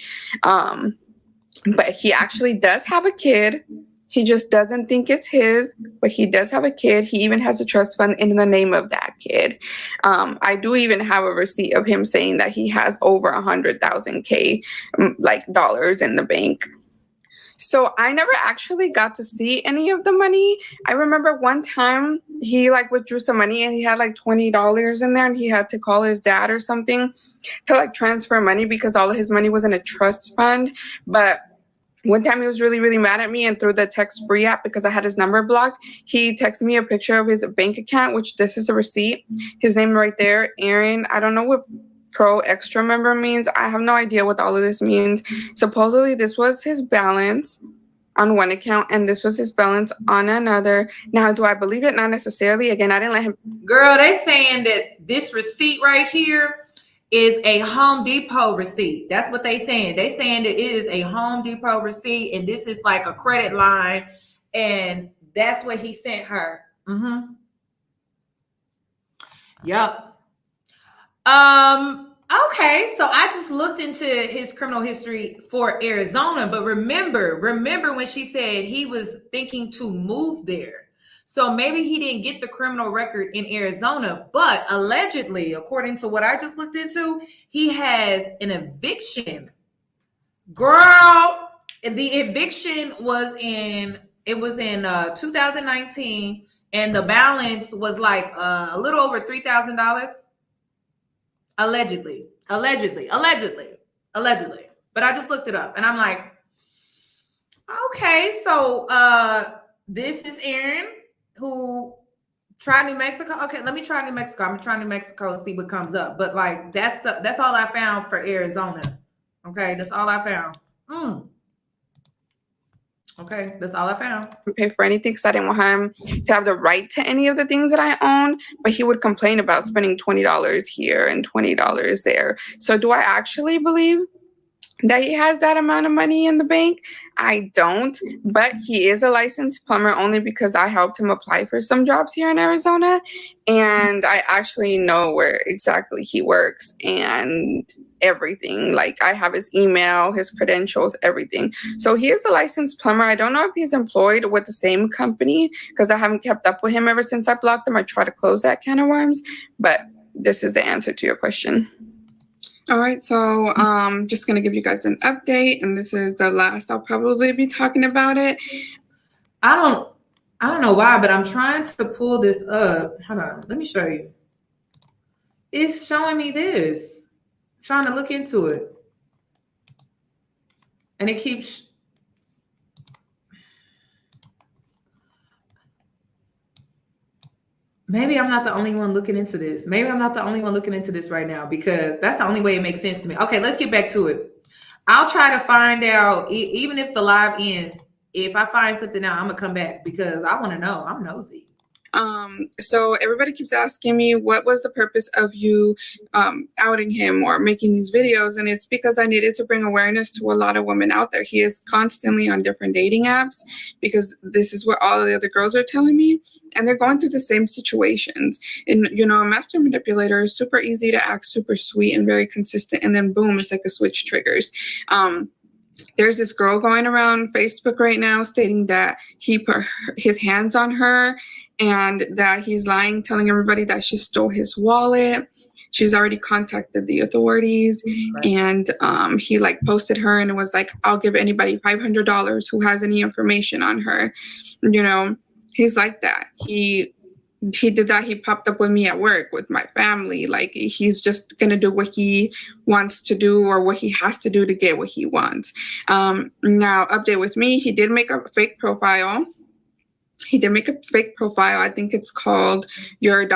But he actually does have a kid. He just doesn't think it's his, but he does have a kid. He even has a trust fund in the name of that kid. I do even have a receipt of him saying that he has over 100,000K like dollars in the bank. So I never actually got to see any of the money. I remember one time he like withdrew some money and he had like $20 in there and he had to call his dad or something to like transfer money because all of his money was in a trust fund. But one time he was really, really mad at me and through the text-free app because I had his number blocked, he texted me a picture of his bank account, which this is a receipt. His name right there, Aaron. I don't know what Pro Extra member means. I have no idea what all of this means. Supposedly this was his balance on one account and this was his balance on another. Now, do I believe it? Not necessarily. Again, I didn't let him. Girl, they saying that this receipt right here is a Home Depot receipt. That's what they saying. They saying that it is a Home Depot receipt and this is like a credit line and that's what he sent her. Yep. Okay, so I just looked into his criminal history for Arizona, but remember when she said he was thinking to move there. So maybe he didn't get the criminal record in Arizona, but allegedly, according to what I just looked into, he has an eviction. Girl, the eviction was in 2019 and the balance was like a little over $3,000. Allegedly. But I just looked it up and I'm like, okay, so this is Aaron who tried New Mexico. Okay, let me try New Mexico. I'm gonna try New Mexico and see what comes up. But like that's all I found for Arizona. Okay, that's all I found. Okay, that's all I found. Pay for anything because I didn't want him to have the right to any of the things that I own, but he would complain about spending $20 here and $20 there. So do I actually believe that he has that amount of money in the bank? I don't, but he is a licensed plumber only because I helped him apply for some jobs here in Arizona and I actually know where exactly he works and everything. Like I have his email, his credentials, everything. So he is a licensed plumber. I don't know if he's employed with the same company because I haven't kept up with him ever since I blocked him. I try to close that can of worms, but this is the answer to your question. All right, so just gonna give you guys an update, and this is the last I'll probably be talking about it. I don't know why, but I'm trying to pull this up. Hold on, let me show you. It's showing me this. I'm trying to look into it, and it keeps. Maybe I'm not the only one looking into this. Maybe I'm not the only one looking into this right now because that's the only way it makes sense to me. Okay, let's get back to it. I'll try to find out, even if the live ends, if I find something out, I'm gonna come back because I want to know. I'm nosy. So everybody keeps asking me, what was the purpose of you outing him or making these videos? And it's because I needed to bring awareness to a lot of women out there. He is constantly on different dating apps because this is what all the other girls are telling me. And they're going through the same situations. And, you know, a master manipulator is super easy to act super sweet and very consistent. And then boom, it's like a switch triggers. There's this girl going around Facebook right now stating that he put his hands on her and that he's lying, telling everybody that she stole his wallet. She's already contacted the authorities. And he like posted her and it was like, I'll give anybody $500 who has any information on her. You know, he's like that. He did that. He popped up with me at work with my family. Like he's just gonna do what he wants to do or what he has to do to get what he wants. Now, update with me. He did make a fake profile. I think it's called your ...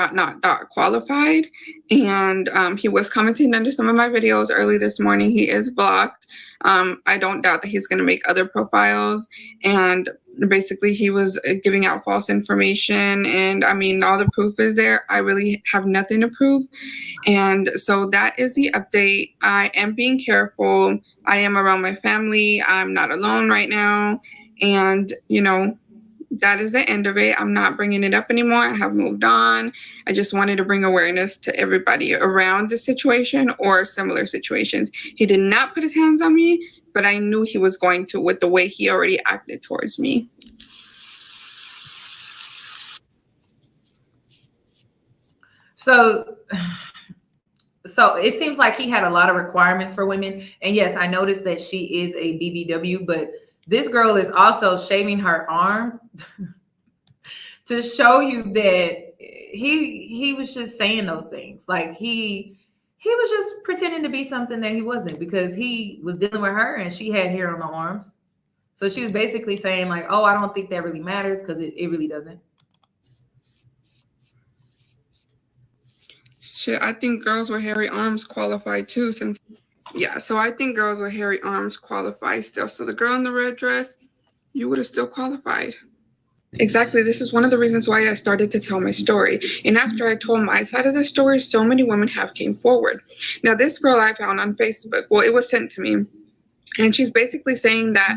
qualified. And he was commenting under some of my videos early this morning. He is blocked. I don't doubt that he's going to make other profiles. And basically he was giving out false information. And I mean, all the proof is there. I really have nothing to prove. And so that is the update. I am being careful. I am around my family. I'm not alone right now. And, you know, that is the end of it. I'm not bringing it up anymore. I have moved on. I just wanted to bring awareness to everybody around this situation or similar situations. He did not put his hands on me, but I knew he was going to with the way he already acted towards me. So it seems like he had a lot of requirements for women. And yes, I noticed that she is a BBW, but this girl is also shaving her arm to show you that he was just saying those things. Like he was just pretending to be something that he wasn't because he was dealing with her and she had hair on the arms. So she was basically saying like, oh, I don't think that really matters because it really doesn't. Shit, I think girls with hairy arms qualify too since... Yeah, so I think girls with hairy arms qualify still. So the girl in the red dress, you would have still qualified. Exactly. This is one of the reasons why I started to tell my story. And after I told my side of the story, so many women have came forward. Now, this girl I found on Facebook, well, it was sent to me. And she's basically saying that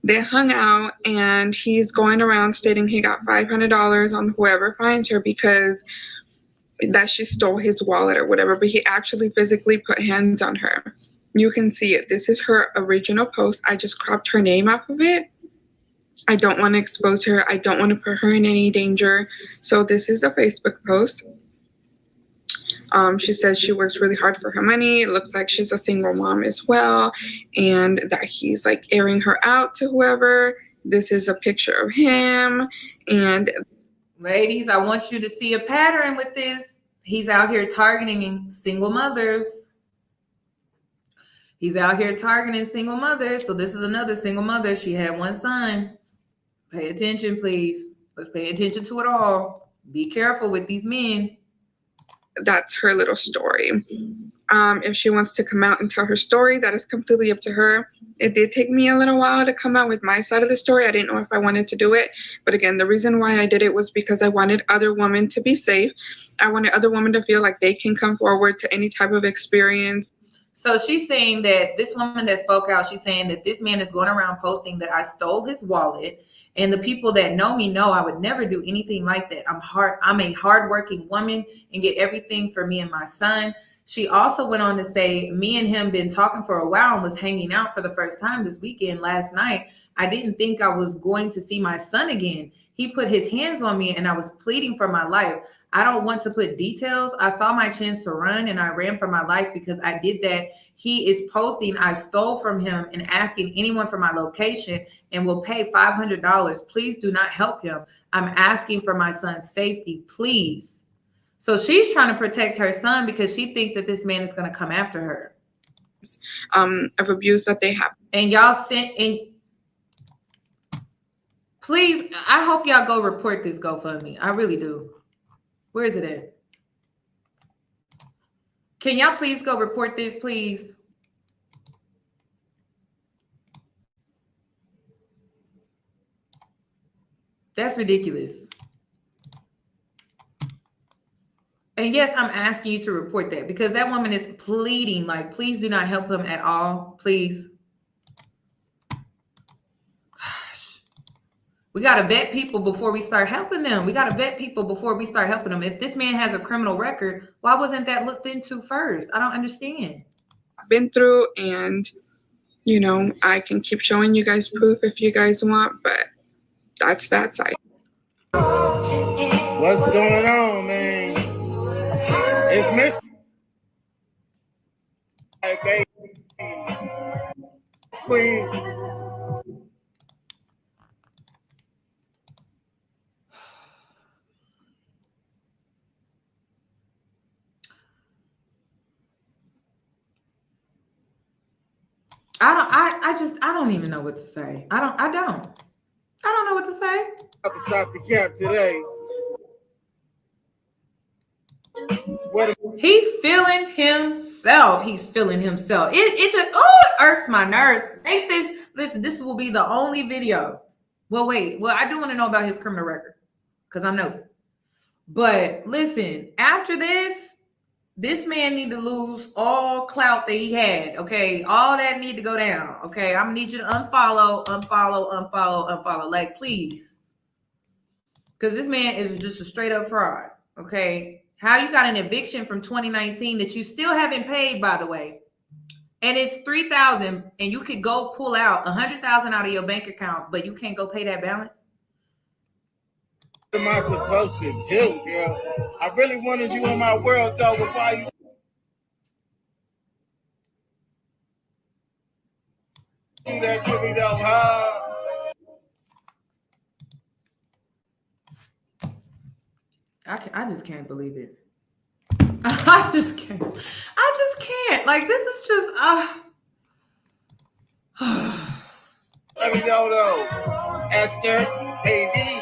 they hung out and he's going around stating he got $500 on whoever finds her because that she stole his wallet or whatever, but he actually physically put hands on her. You can see it. This is her original post. I just cropped her name off of it. I don't want to expose her. I don't want to put her in any danger. So this is the Facebook post. She says she works really hard for her money. It looks like she's a single mom as well. And that he's like airing her out to whoever. This is a picture of him. And ladies, I want you to see a pattern with this. He's out here targeting single mothers. He's out here targeting single mothers. So this is another single mother. She had one son. Pay attention, please. Let's pay attention to it all. Be careful with these men. That's her little story. If she wants to come out and tell her story, that is completely up to her. It did take me a little while to come out with my side of the story. I didn't know if I wanted to do it. But again, the reason why I did it was because I wanted other women to be safe. I wanted other women to feel like they can come forward to any type of experience. So she's saying that this woman that spoke out, she's saying that this man is going around posting that I stole his wallet. And the people that know me know I would never do anything like that. I'm a hardworking woman and get everything for me and my son. She also went on to say, me and him been talking for a while and was hanging out for the first time this weekend last night. I didn't think I was going to see my son again. He put his hands on me and I was pleading for my life. I don't want to put details. I saw my chance to run and I ran for my life because I did that. He is posting I stole from him and asking anyone for my location and will pay $500. Please do not help him. I'm asking for my son's safety, please. So she's trying to protect her son because she thinks that this man is going to come after her. Of abuse that they have. And y'all sent in. Please, I hope y'all go report this GoFundMe. I really do. Where is it at? Can y'all please go report this, please? That's ridiculous. And yes, I'm asking you to report that because that woman is pleading, like, please do not help him at all. Please. Gosh. We got to vet people before we start helping them. We got to vet people before we start helping them. If this man has a criminal record, why wasn't that looked into first? I don't understand. I've been through, and, you know, I can keep showing you guys proof if you guys want, but that's that side. What's going on, man? It's Miss Baby Queen. I don't even know what to say. I don't know what to say. I have to stop the cap today. He's feeling himself. He's feeling himself. It just, it irks my nerves. Listen, this will be the only video. Well, I do want to know about his criminal record because I'm nosy. But listen, after this man need to lose all clout that he had. Okay, all that need to go down. Okay, I'm gonna need you to unfollow. Like, please, because this man is just a straight up fraud. Okay. How you got an eviction from 2019 that you still haven't paid, by the way, and it's $3,000, and you could go pull out $100,000 out of your bank account, but you can't go pay that balance? What am I supposed to do, girl? I really wanted you in my world, though. But why you do that to me, though, huh? I just can't believe it. I just can't. Like, this is just Let me know, though. Esther, baby.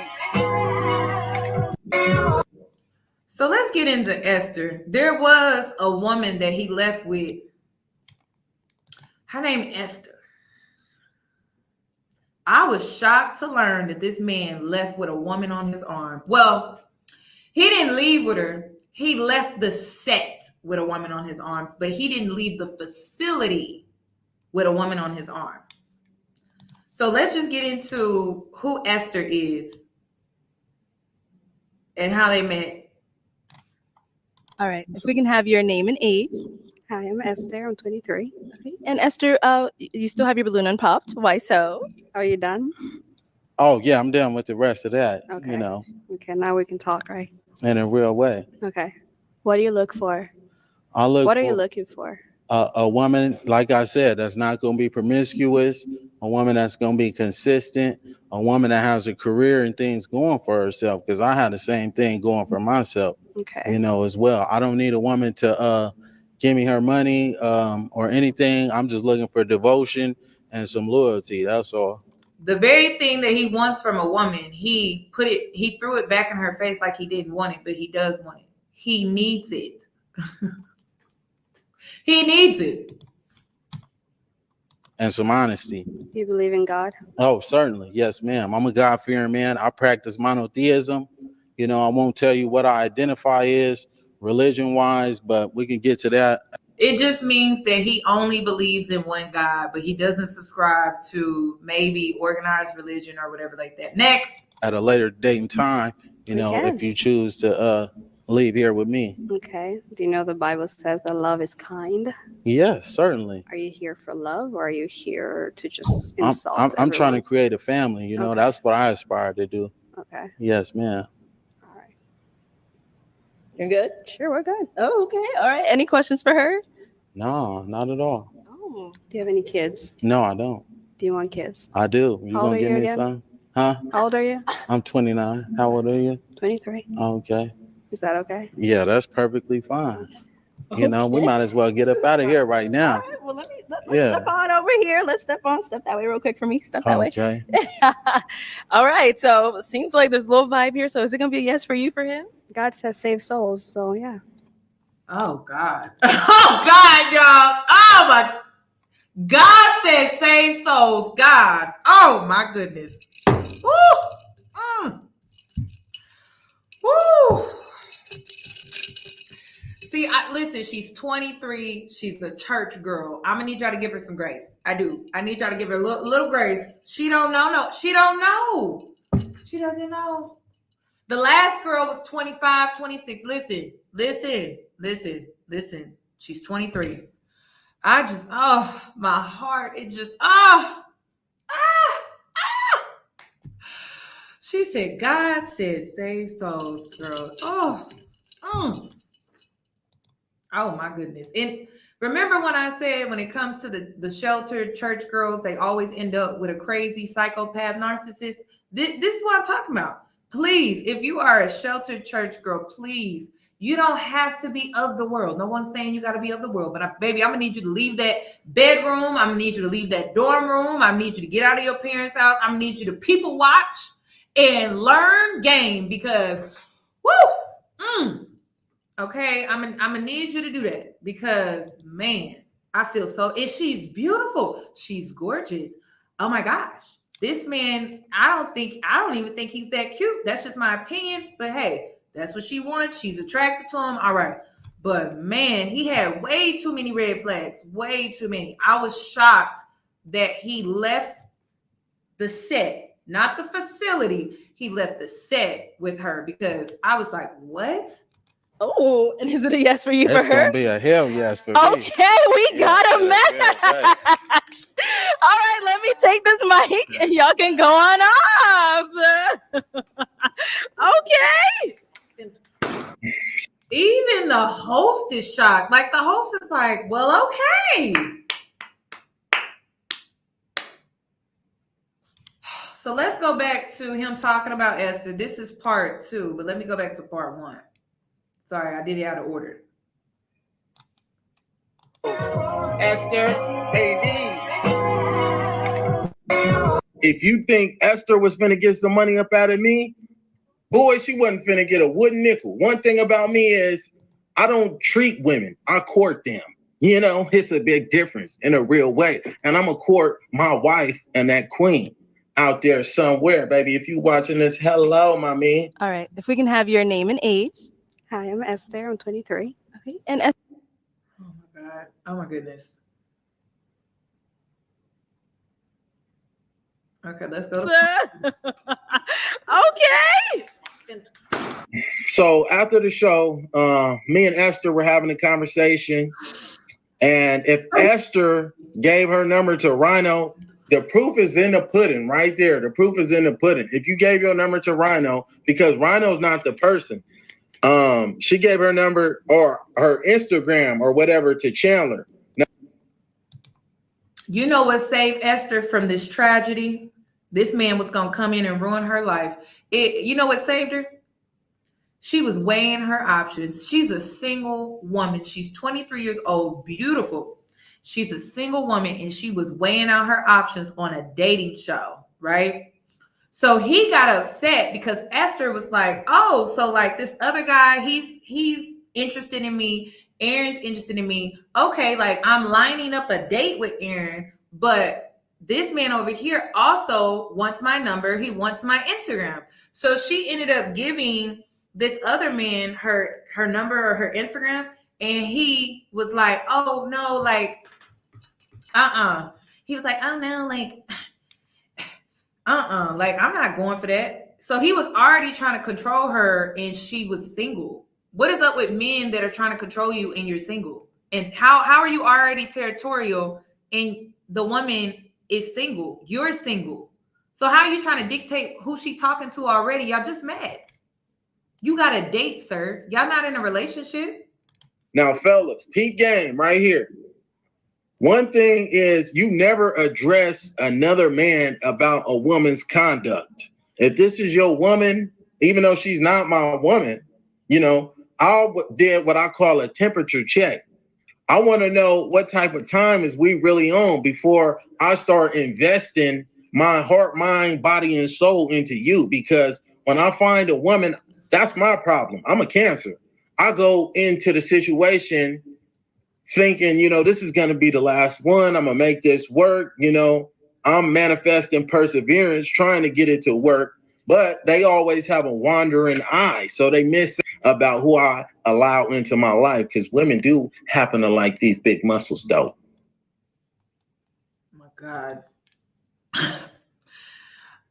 So let's get into Esther. There was a woman that he left with. Her name is Esther. I was shocked to learn that this man left with a woman on his arm. Well, he didn't leave with her. He left the set with a woman on his arms, but he didn't leave the facility with a woman on his arm. So let's just get into who Esther is and how they met. All right. If we can have your name and age. Hi, I'm Esther. I'm 23. Okay. And Esther, you still have your balloon unpopped. Why so? Are you done? Oh, yeah, I'm done with the rest of that, Okay. you know, Okay, now we can talk, right? in a real way. Okay. What do you look for? What are you looking for? A woman, like I said, that's not going to be promiscuous, a woman that's going to be consistent, a woman that has a career and things going for herself, because I had the same thing going for myself, Okay. you know, as well. I don't need a woman to give me her money or anything. I'm just looking for devotion and some loyalty. That's all. The very thing that he wants from a woman, he threw it back in her face like he didn't want it, but he does want it. He needs it. He needs it. And some honesty. Do you believe in God? Oh, certainly. Yes, ma'am. I'm a God-fearing man. I practice monotheism. You know, I won't tell you what I identify as religion-wise, but we can get to that. It just means that he only believes in one God, but he doesn't subscribe to maybe organized religion or whatever like that. Next. At a later date and time, you know, if you choose to leave here with me. Okay. Do you know the Bible says that love is kind? Yes, certainly. Are you here for love, or are you here to just insult I'm trying to everyone? create a family. You know, Okay. that's what I aspire to do. Okay. Yes, ma'am. You're good? Sure, we're good. Oh, okay. All right. Any questions for her? No, not at all. Oh. Do you have any kids? No, I don't. Do you want kids? I do. You How old gonna are give you me again? some? Huh? How old are you? I'm 29. How old are you? 23. Okay. Is that okay? Yeah, that's perfectly fine. You know, we might as well get up out of here right now. All right. Well, let's Yeah. step on over here. Let's step that way real quick for me. Step that way. Okay. All right. So it seems like there's a little vibe here. So is it going to be a yes for you for him? God says save souls, so yeah. Oh, God. Oh, God, y'all. Oh, my. God says save souls. God. Oh, my goodness. Woo. See, listen, she's 23. She's a church girl. I'm gonna need y'all to give her some grace. I do. I need y'all to give her a little grace. She don't know. No, she don't know. She doesn't know. The last girl was 25, 26. Listen. She's 23. I just, my heart, it just, She said, God said, save souls, girl. Oh my goodness. And remember when I said when it comes to the sheltered church girls, they always end up with a crazy psychopath narcissist? This is what I'm talking about. Please, if you are a sheltered church girl, please, you don't have to be of the world. No one's saying you got to be of the world. But baby, I'm going to need you to leave that bedroom. I'm going to need you to leave that dorm room. I need you to get out of your parents' house. I'm going to need you to people watch and learn game because, okay, I'm gonna need you to do that because, man, I feel so. And she's beautiful. She's gorgeous. Oh my gosh, this man. I don't even think he's that cute. That's just my opinion. But hey, that's what she wants. She's attracted to him. All right. But man, he had way too many red flags. Way too many. I was shocked that he left the set, not the facility. He left the set with her because I was like, what? Oh, and is it a yes for you That's for her? gonna be a hell yes for me. Okay, we got a match. All right, let me take this mic and y'all can go on off. Okay. Even the host is shocked. Like the host is like, well, okay. So let's go back to him talking about Esther. This is part 2, but let me go back to part 1. Sorry, I did it out of order. Esther, AD. If you think Esther was finna get some money up out of me, boy, she wasn't finna get a wooden nickel. One thing about me is I don't treat women. I court them. You know, it's a big difference in a real way. And I'm gonna court my wife and that queen out there somewhere, baby. If you watching this, hello, my man. All right, if we can have your name and age. Hi, I'm Esther. I'm 23. Okay, and oh my God. Oh my goodness. Okay, let's go. Okay. So after the show, me and Esther were having a conversation. And if Esther gave her number to Rhino, the proof is in the pudding right there. The proof is in the pudding. If you gave your number to Rhino, because Rhino's not the person. She gave her number or her Instagram or whatever to Chandler. Now, you know what saved Esther from this tragedy? This man was going to come in and ruin her life. You know what saved her? She was weighing her options. She's a single woman. She's 23 years old, beautiful. She's a single woman, and she was weighing out her options on a dating show, right? So he got upset because Esther was like, oh, so like this other guy, he's interested in me. Aaron's interested in me. Okay, like I'm lining up a date with Aaron, but this man over here also wants my number. He wants my Instagram. So she ended up giving this other man her number or her Instagram, and he was like, oh no, like, He was like, oh no, like, like I'm not going for that. So he was already trying to control her, and she was single. What is up with men that are trying to control you and you're single? And how are you already territorial and the woman is single? You're single. So how are you trying to dictate who she talking to already? Y'all just mad. You got a date, sir. Y'all not in a relationship. Now, fellas, peak game right here. One thing is you never address another man about a woman's conduct. If this is your woman, even though she's not my woman, you know, I did what I call a temperature check. I want to know what type of time is we really on before I start investing my heart, mind, body, and soul into you. Because when I find a woman, that's my problem. I'm a Cancer. I go into the situation thinking, you know, this is going to be the last one. I'm going to make this work. You know, I'm manifesting perseverance, trying to get it to work, but they always have a wandering eye. So they miss. about who I allow into my life, because women do happen to like these big muscles, though. Oh my God.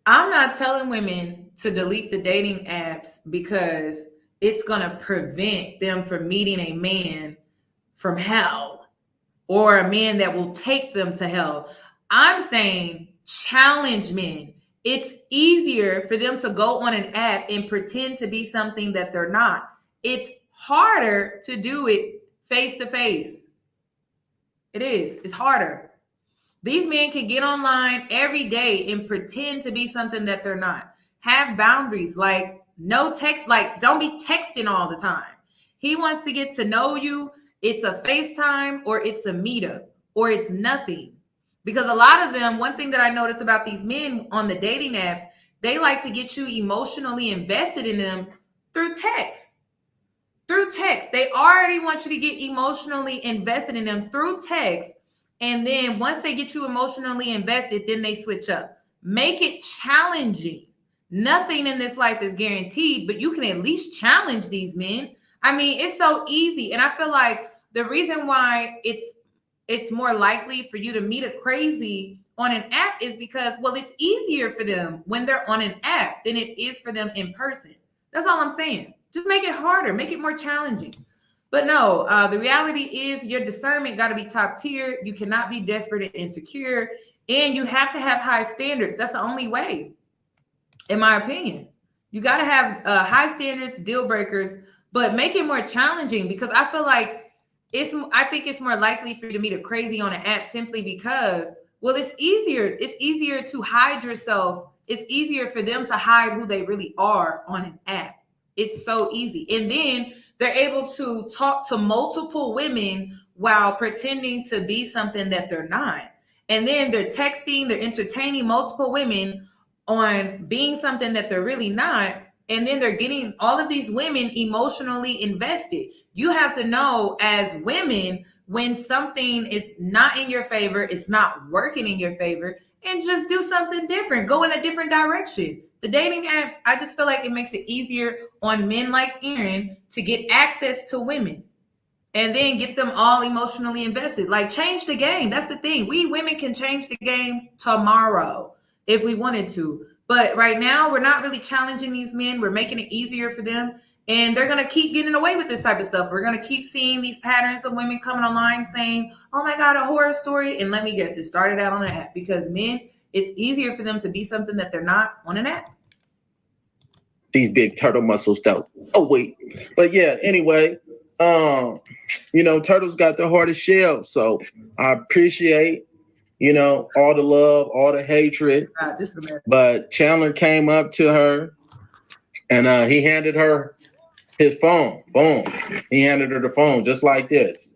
I'm not telling women to delete the dating apps because it's going to prevent them from meeting a man from hell or a man that will take them to hell. I'm saying challenge men. It's easier for them to go on an app and pretend to be something that they're not. It's harder to do it face to face. It is. It's harder. These men can get online every day and pretend to be something that they're not. Have boundaries, like no text, like don't be texting all the time. He wants to get to know you. It's a FaceTime or it's a meetup or it's nothing. Because a lot of them, one thing that I notice about these men on the dating apps, they like to get you emotionally invested in them through text. Through text. They already want you to get emotionally invested in them through text. And then once they get you emotionally invested, then they switch up. Make it challenging. Nothing in this life is guaranteed, but you can at least challenge these men. I mean, it's so easy. And I feel like the reason why it's more likely for you to meet a crazy on an app is because, well, it's easier for them when they're on an app than it is for them in person. That's all I'm saying. Just make it harder, make it more challenging. But no, the reality is your discernment got to be top tier. You cannot be desperate and insecure, and you have to have high standards. That's the only way, in my opinion. You got to have high standards, deal breakers, but make it more challenging, because I feel like I think it's more likely for you to meet a crazy on an app simply because, well, it's easier. It's easier to hide yourself. It's easier for them to hide who they really are on an app. It's so easy. And then they're able to talk to multiple women while pretending to be something that they're not. And then they're texting, they're entertaining multiple women on being something that they're really not. And then they're getting all of these women emotionally invested. You have to know as women when something is not in your favor, it's not working in your favor, and just do something different. Go in a different direction. The dating apps, I just feel like it makes it easier on men like Aaron to get access to women and then get them all emotionally invested. Like, change the game. That's the thing. We women can change the game tomorrow if we wanted to. But right now, we're not really challenging these men. We're making it easier for them. And they're going to keep getting away with this type of stuff. We're going to keep seeing these patterns of women coming online saying, oh my God, a horror story. And let me guess, it started out on an app, because men, it's easier for them to be something that they're not on an app. These big turtle muscles, though. Oh, wait. But yeah, anyway, turtles got the hardest shell. So I appreciate, all the love, all the hatred. But Chandler came up to her and he handed her his phone. Boom. He handed her the phone just like this.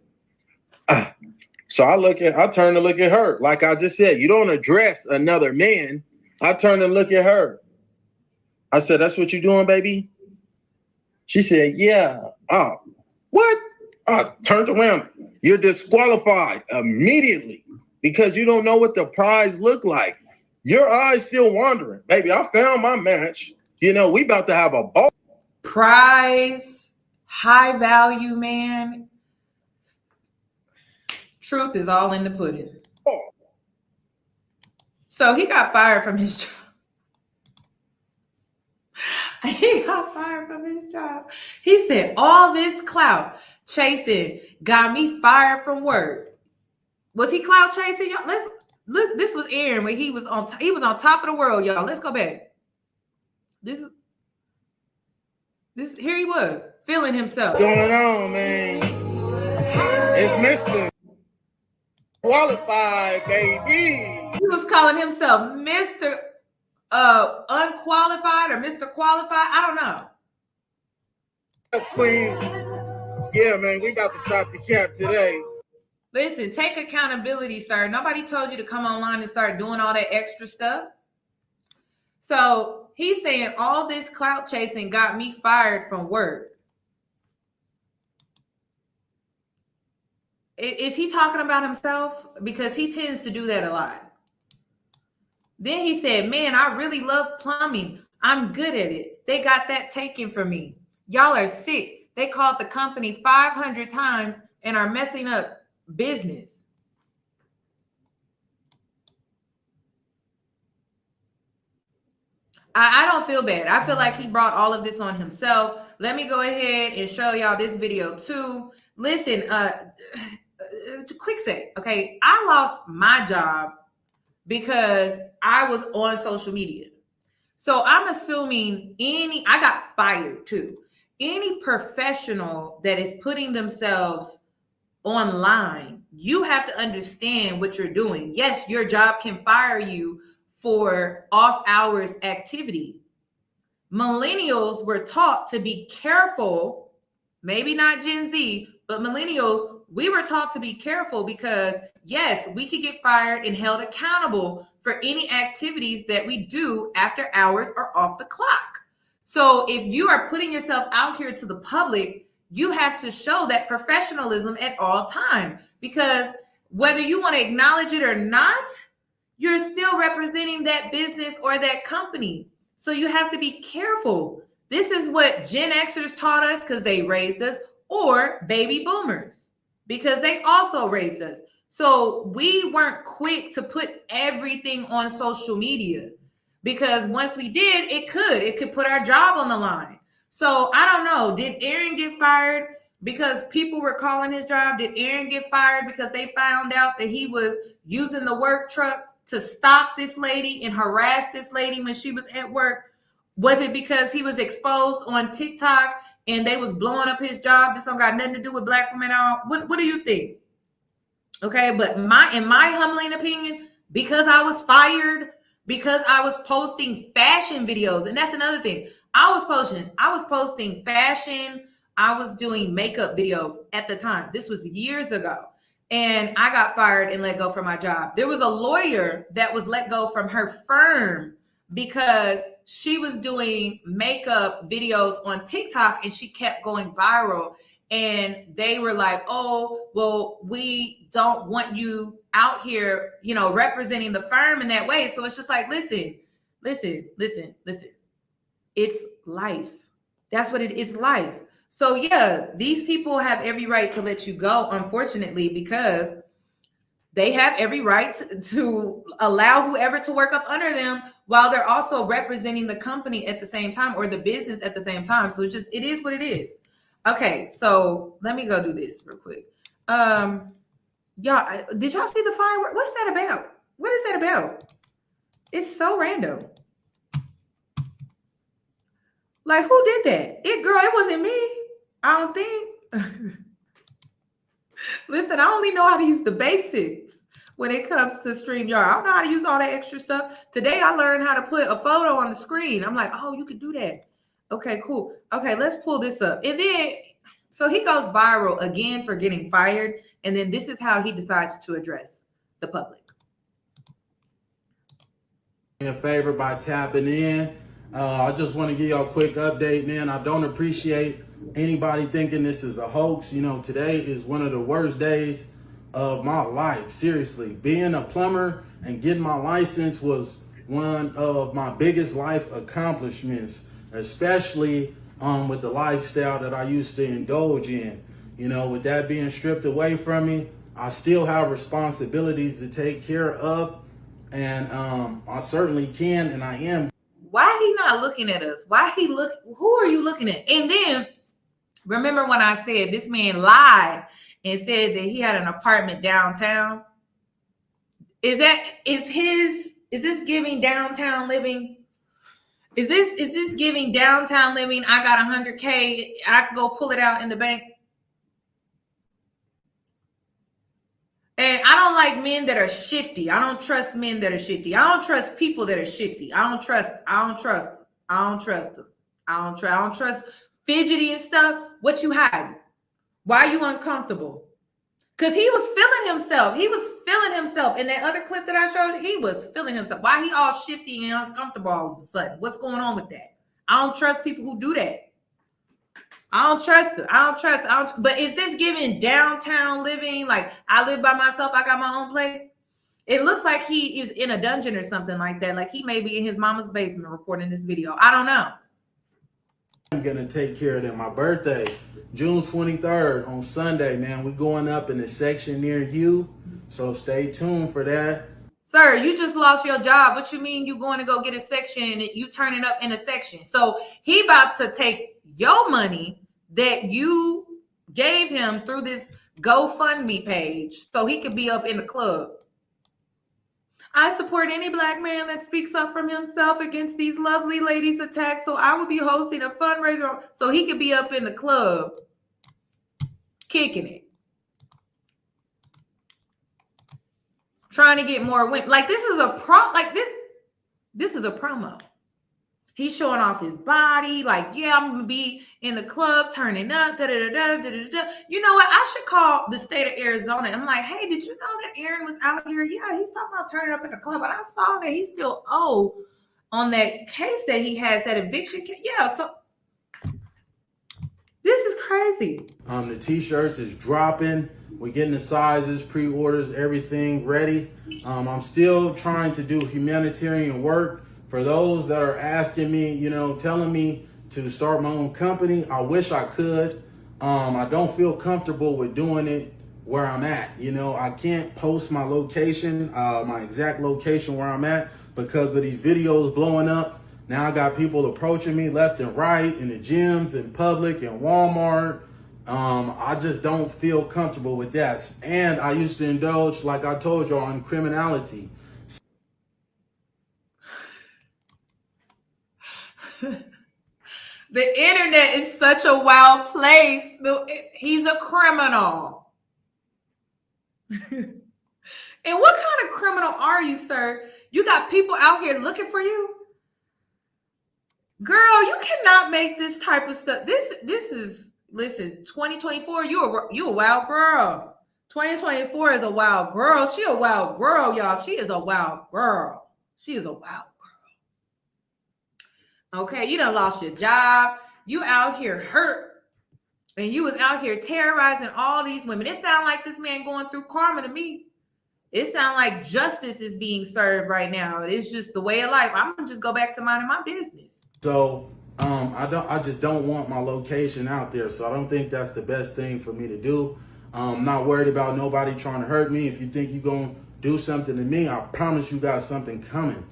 So I turn to look at her. Like I just said, you don't address another man. I turn and look at her. I said, that's what you're doing, baby? She said, yeah. What? I turned around. You're disqualified immediately because you don't know what the prize looked like. Your eyes still wandering. Baby, I found my match. We about to have a ball. Prize, high value, man. Truth is all in the pudding. Oh. So he got fired from his job. He got fired from his job. He said, all this clout chasing got me fired from work. Was he clout chasing? Y'all, let's look. This was Aaron when he was on top of the world, y'all. Let's go back. This here he was feeling himself. What's going on, man? It's Mr. Qualified, baby. He was calling himself Mr. Unqualified or Mr. Qualified. I don't know. Queen. Yeah, man, we about to stop the cap today. Listen, take accountability, sir. Nobody told you to come online and start doing all that extra stuff. So he's saying all this clout chasing got me fired from work. Is he talking about himself? Because he tends to do that a lot. Then he said, man, I really love plumbing. I'm good at it. They got that taken from me. Y'all are sick. They called the company 500 times and are messing up business. I don't feel bad. I feel like he brought all of this on himself. Let me go ahead and show y'all this video too. Listen, quick say, okay, I lost my job because I was on social media. So I'm assuming I got fired too. Any professional that is putting themselves online, you have to understand what you're doing. Yes, your job can fire you for off hours activity. Millennials were taught to be careful, maybe not Gen Z, but millennials, we were taught to be careful because yes, we could get fired and held accountable for any activities that we do after hours or off the clock. So if you are putting yourself out here to the public, you have to show that professionalism at all times, because whether you want to acknowledge it or not, you're still representing that business or that company. So you have to be careful. This is what Gen Xers taught us because they raised us, or baby boomers because they also raised us. So we weren't quick to put everything on social media, because once we did, it could put our job on the line. So I don't know. Did Aaron get fired because people were calling his job? Did Aaron get fired because they found out that he was using the work truck to stalk this lady and harass this lady when she was at work? Was it because he was exposed on TikTok and they was blowing up his job? This don't got nothing to do with black women at all. What do you think? Okay, but in my humbling opinion, because I was fired, because I was posting fashion videos, and that's another thing. I was posting fashion. I was doing makeup videos at the time. This was years ago. And I got fired and let go from my job. There was a lawyer that was let go from her firm because she was doing makeup videos on TikTok and she kept going viral. And they were like, oh, well, we don't want you out here, representing the firm in that way. So it's just like, listen. It's life. That's what it is, life. So yeah, these people have every right to let you go, unfortunately, because they have every right to allow whoever to work up under them while they're also representing the company at the same time, or the business at the same time. So it is what it is. Okay, so let me go do this real quick. Y'all, did y'all see the firework? What's that about? What is that about? It's so random. Like, who did that? It wasn't me. I don't think. Listen, I only know how to use the basics when it comes to StreamYard. I don't know how to use all that extra stuff. Today, I learned how to put a photo on the screen. I'm like, oh, you could do that. Okay, cool. Okay, let's pull this up. And then, so he goes viral again for getting fired. And then this is how he decides to address the public. A favor by tapping in. I just want to give y'all a quick update, man. I don't appreciate anybody thinking this is a hoax. Today is one of the worst days of my life. Seriously, being a plumber and getting my license was one of my biggest life accomplishments, especially with the lifestyle that I used to indulge in. With that being stripped away from me, I still have responsibilities to take care of, and I certainly can, and I am. Why he not looking at us? Who are you looking at? And then remember when I said this man lied and said that he had an apartment downtown? Is this giving downtown living? Is this giving downtown living? I got $100K. I can go pull it out in the bank. And I don't like men that are shifty. I don't trust men that are shifty. I don't trust people that are shifty. I don't trust them. I don't trust fidgety and stuff. What you hiding? Why are you uncomfortable? Because he was feeling himself. He was feeling himself. In that other clip that I showed, he was feeling himself. Why he all shifty and uncomfortable all of a sudden? What's going on with that? I don't trust people who do that. I don't trust it. But is this giving downtown living? Like, I live by myself. I got my own place. It looks like he is in a dungeon or something like that. Like he may be in his mama's basement recording this video. I don't know. I'm gonna take care of them. My birthday, June 23rd on Sunday, man. We going up in a section near you, so stay tuned for that. Sir, you just lost your job. What you mean you going to go get a section and you turning up in a section? So he about to take your money that you gave him through this GoFundMe page so he could be up in the club. I support any black man that speaks up for himself against these lovely ladies' attacks. So I will be hosting a fundraiser so he could be up in the club kicking it. Trying to get more women. Like this is a this is a promo. He's showing off his body, like, yeah, I'm gonna be in the club turning up. Da, da, da, da, da, da, da. You know what? I should call the state of Arizona. I'm like, hey, did you know that Aaron was out here? Yeah, he's talking about turning up in the club, but I saw that he's still owed on that case that he has, that eviction case. Yeah, so this is crazy. The t-shirts is dropping. We're getting the sizes, pre-orders, everything ready. I'm still trying to do humanitarian work. For those that are asking me, you know, telling me to start my own company, I wish I could. I don't feel comfortable with doing it where I'm at. You know, I can't post my location, my exact location where I'm at because of these videos blowing up. Now I got people approaching me left and right in the gyms, in public, in Walmart. I just don't feel comfortable with that. And I used to indulge, like I told y'all, in criminality. The internet is such a wild place. He's a criminal. And what kind of criminal are you, sir? You got people out here looking for you? Girl, you cannot make this type of stuff. This is, listen, 2024, you a wild girl. 2024 is a wild girl. She a wild girl, y'all. She is a wild girl. She is a wild girl. Okay, you done lost your job. You out here hurt. And you was out here terrorizing all these women. It sounds like this man going through karma to me. It sounds like justice is being served right now. It's just the way of life. I'm gonna just go back to minding my business. So I just don't want my location out there. So I don't think that's the best thing for me to do. I'm not worried about nobody trying to hurt me. If you think you're gonna do something to me, I promise you got something coming.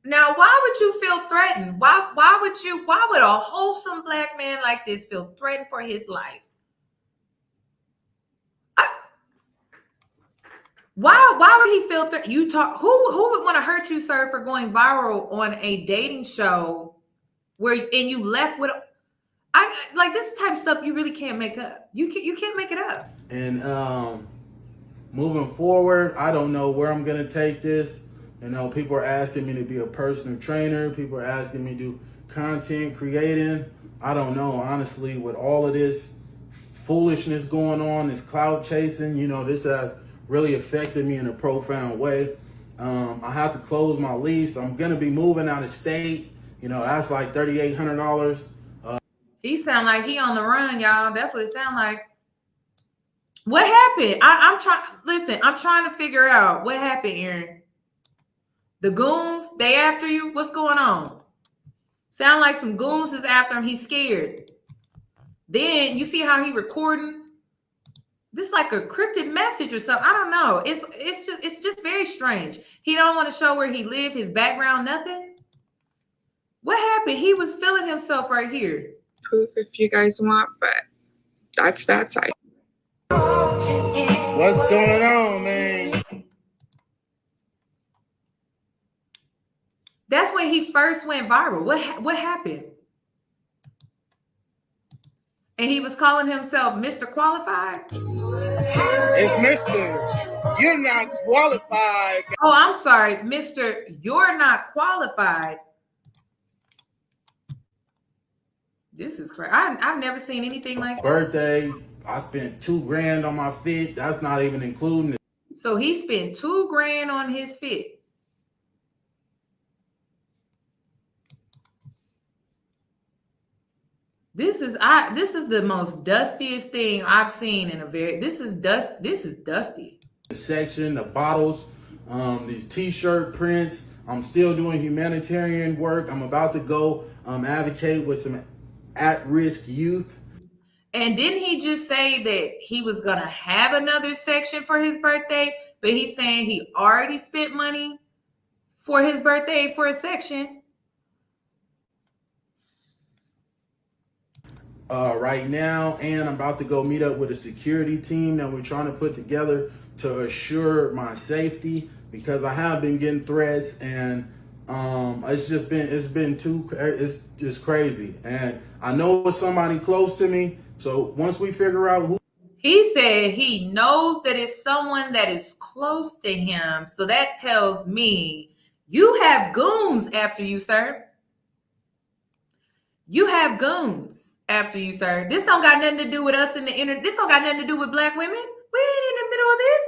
Now, why would you feel threatened? Why would a wholesome black man like this feel threatened for his life? Why would he feel threatened? You talk, who would want to hurt you, sir, for going viral on a dating show and you left with like this type of stuff you really can't make up. You can't make it up. And moving forward, I don't know where I'm gonna take this. You know, people are asking me to be a personal trainer. People are asking me to do content creating. I don't know, honestly, with all of this foolishness going on, this clout chasing, you know, this has really affected me in a profound way. I have to close my lease. I'm going to be moving out of state. You know, that's like $3,800. He sound like he on the run, y'all. That's what it sound like. What happened? I'm trying to figure out what happened, Aaron. The goons, they after you? What's going on? Sound like some goons is after him. He's scared. Then you see how he recording? This like a cryptic message or something. I don't know. It's just very strange. He don't want to show where he lived, his background, nothing. What happened? He was feeling himself right here. Proof if you guys want, but that's that side. What's going on, man? That's when he first went viral. What happened? And he was calling himself Mr. Qualified? It's Mr. You're not qualified. Oh, I'm sorry. Mr. You're not qualified. This is crazy. I've never seen anything like that. Birthday, I spent $2,000 on my fit. That's not even including it. So he spent $2,000 on his fit. This is the most dustiest thing I've seen in a very. This is dusty. The section, the bottles, these t-shirt prints. I'm still doing humanitarian work. I'm about to go advocate with some at-risk youth. And didn't he just say that he was gonna have another section for his birthday? But he's saying he already spent money for his birthday for a section. Right now, and I'm about to go meet up with a security team that we're trying to put together to assure my safety, because I have been getting threats, and it's just crazy. And I know it's somebody close to me, so once we figure out who. He said he knows that it's someone that is close to him, so that tells me you have goons after you, sir. You have goons after you, sir. This don't got nothing to do with us in the inner. This don't got nothing to do with black women. We ain't in the middle of this.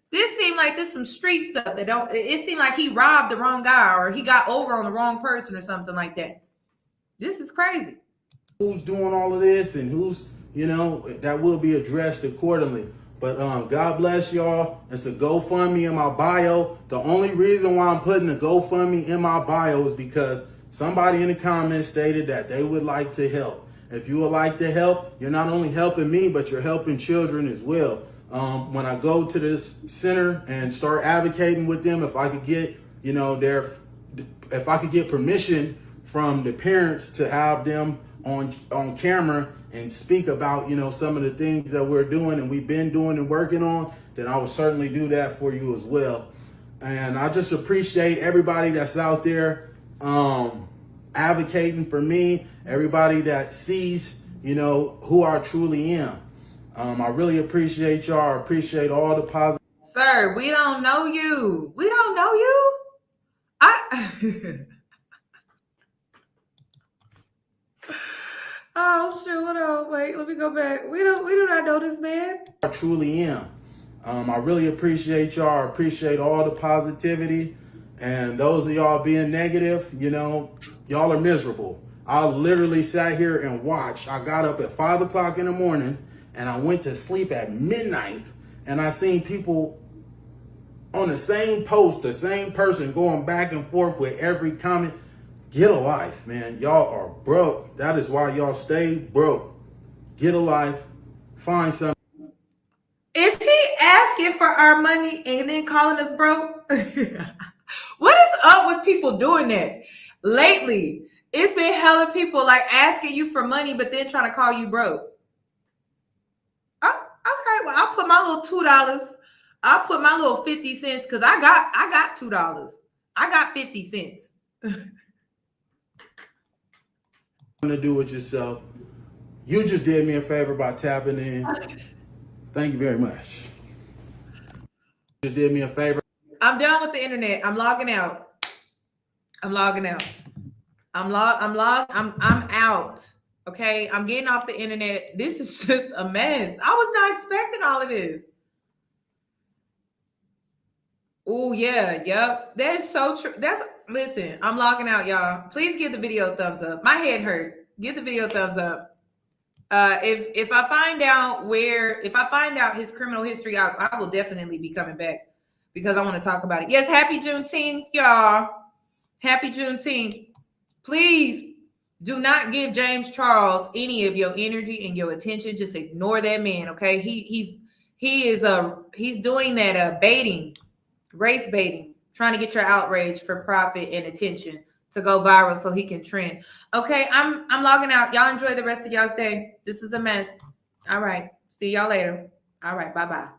This seemed like this some street stuff that don't. It seemed like he robbed the wrong guy, or he got over on the wrong person, or something like that. This is crazy. Who's doing all of this, and who's, that will be addressed accordingly. But God bless y'all. It's a GoFundMe in my bio. The only reason why I'm putting a GoFundMe in my bio is because somebody in the comments stated that they would like to help. If you would like to help, you're not only helping me, but you're helping children as well. When I go to this center and start advocating with them, if I could get, if I could get permission from the parents to have them on camera and speak about, some of the things that we're doing and we've been doing and working on, then I will certainly do that for you as well. And I just appreciate everybody that's out there advocating for me, everybody that sees, who I truly am. I really appreciate y'all. I appreciate all the positive. Sir, we don't know you. We don't know you. Oh shoot, hold on. Wait, let me go back. We do not know this man. I truly am. I really appreciate y'all. I appreciate all the positivity. And those of y'all being negative, y'all are miserable. I literally sat here and watched. I got up at 5 o'clock in the morning and I went to sleep at midnight, and I seen people on the same post, the same person going back and forth with every comment. Get a life, man. Y'all are broke. That is why y'all stay broke. Get a life. Find something. Is he asking for our money and then calling us broke? What is up with people doing that? Lately, it's been hella people like asking you for money, but then trying to call you broke. Okay, well, I'll put my little $2. I'll put my little 50 cents because I got $2. I got 50 cents. To do with yourself. You just did me a favor by tapping in. Thank you very much. You just did me a favor. I'm done with the internet. I'm logging out. I'm out. Okay, I'm getting off the internet. This is just a mess. I was not expecting all of this. Oh yeah, yep. That's so true. Listen, I'm logging out, y'all. Please give the video a thumbs up. My head hurt. Give the video a thumbs up. If I find out his criminal history, I will definitely be coming back because I want to talk about it. Yes, happy Juneteenth, y'all. Happy Juneteenth. Please do not give James Charles any of your energy and your attention. Just ignore that man, okay? He's doing that baiting, race baiting, trying to get your outrage for profit and attention to go viral so he can trend. Okay, I'm logging out. Y'all enjoy the rest of y'all's day. This is a mess. All right. See y'all later. All right. Bye-bye.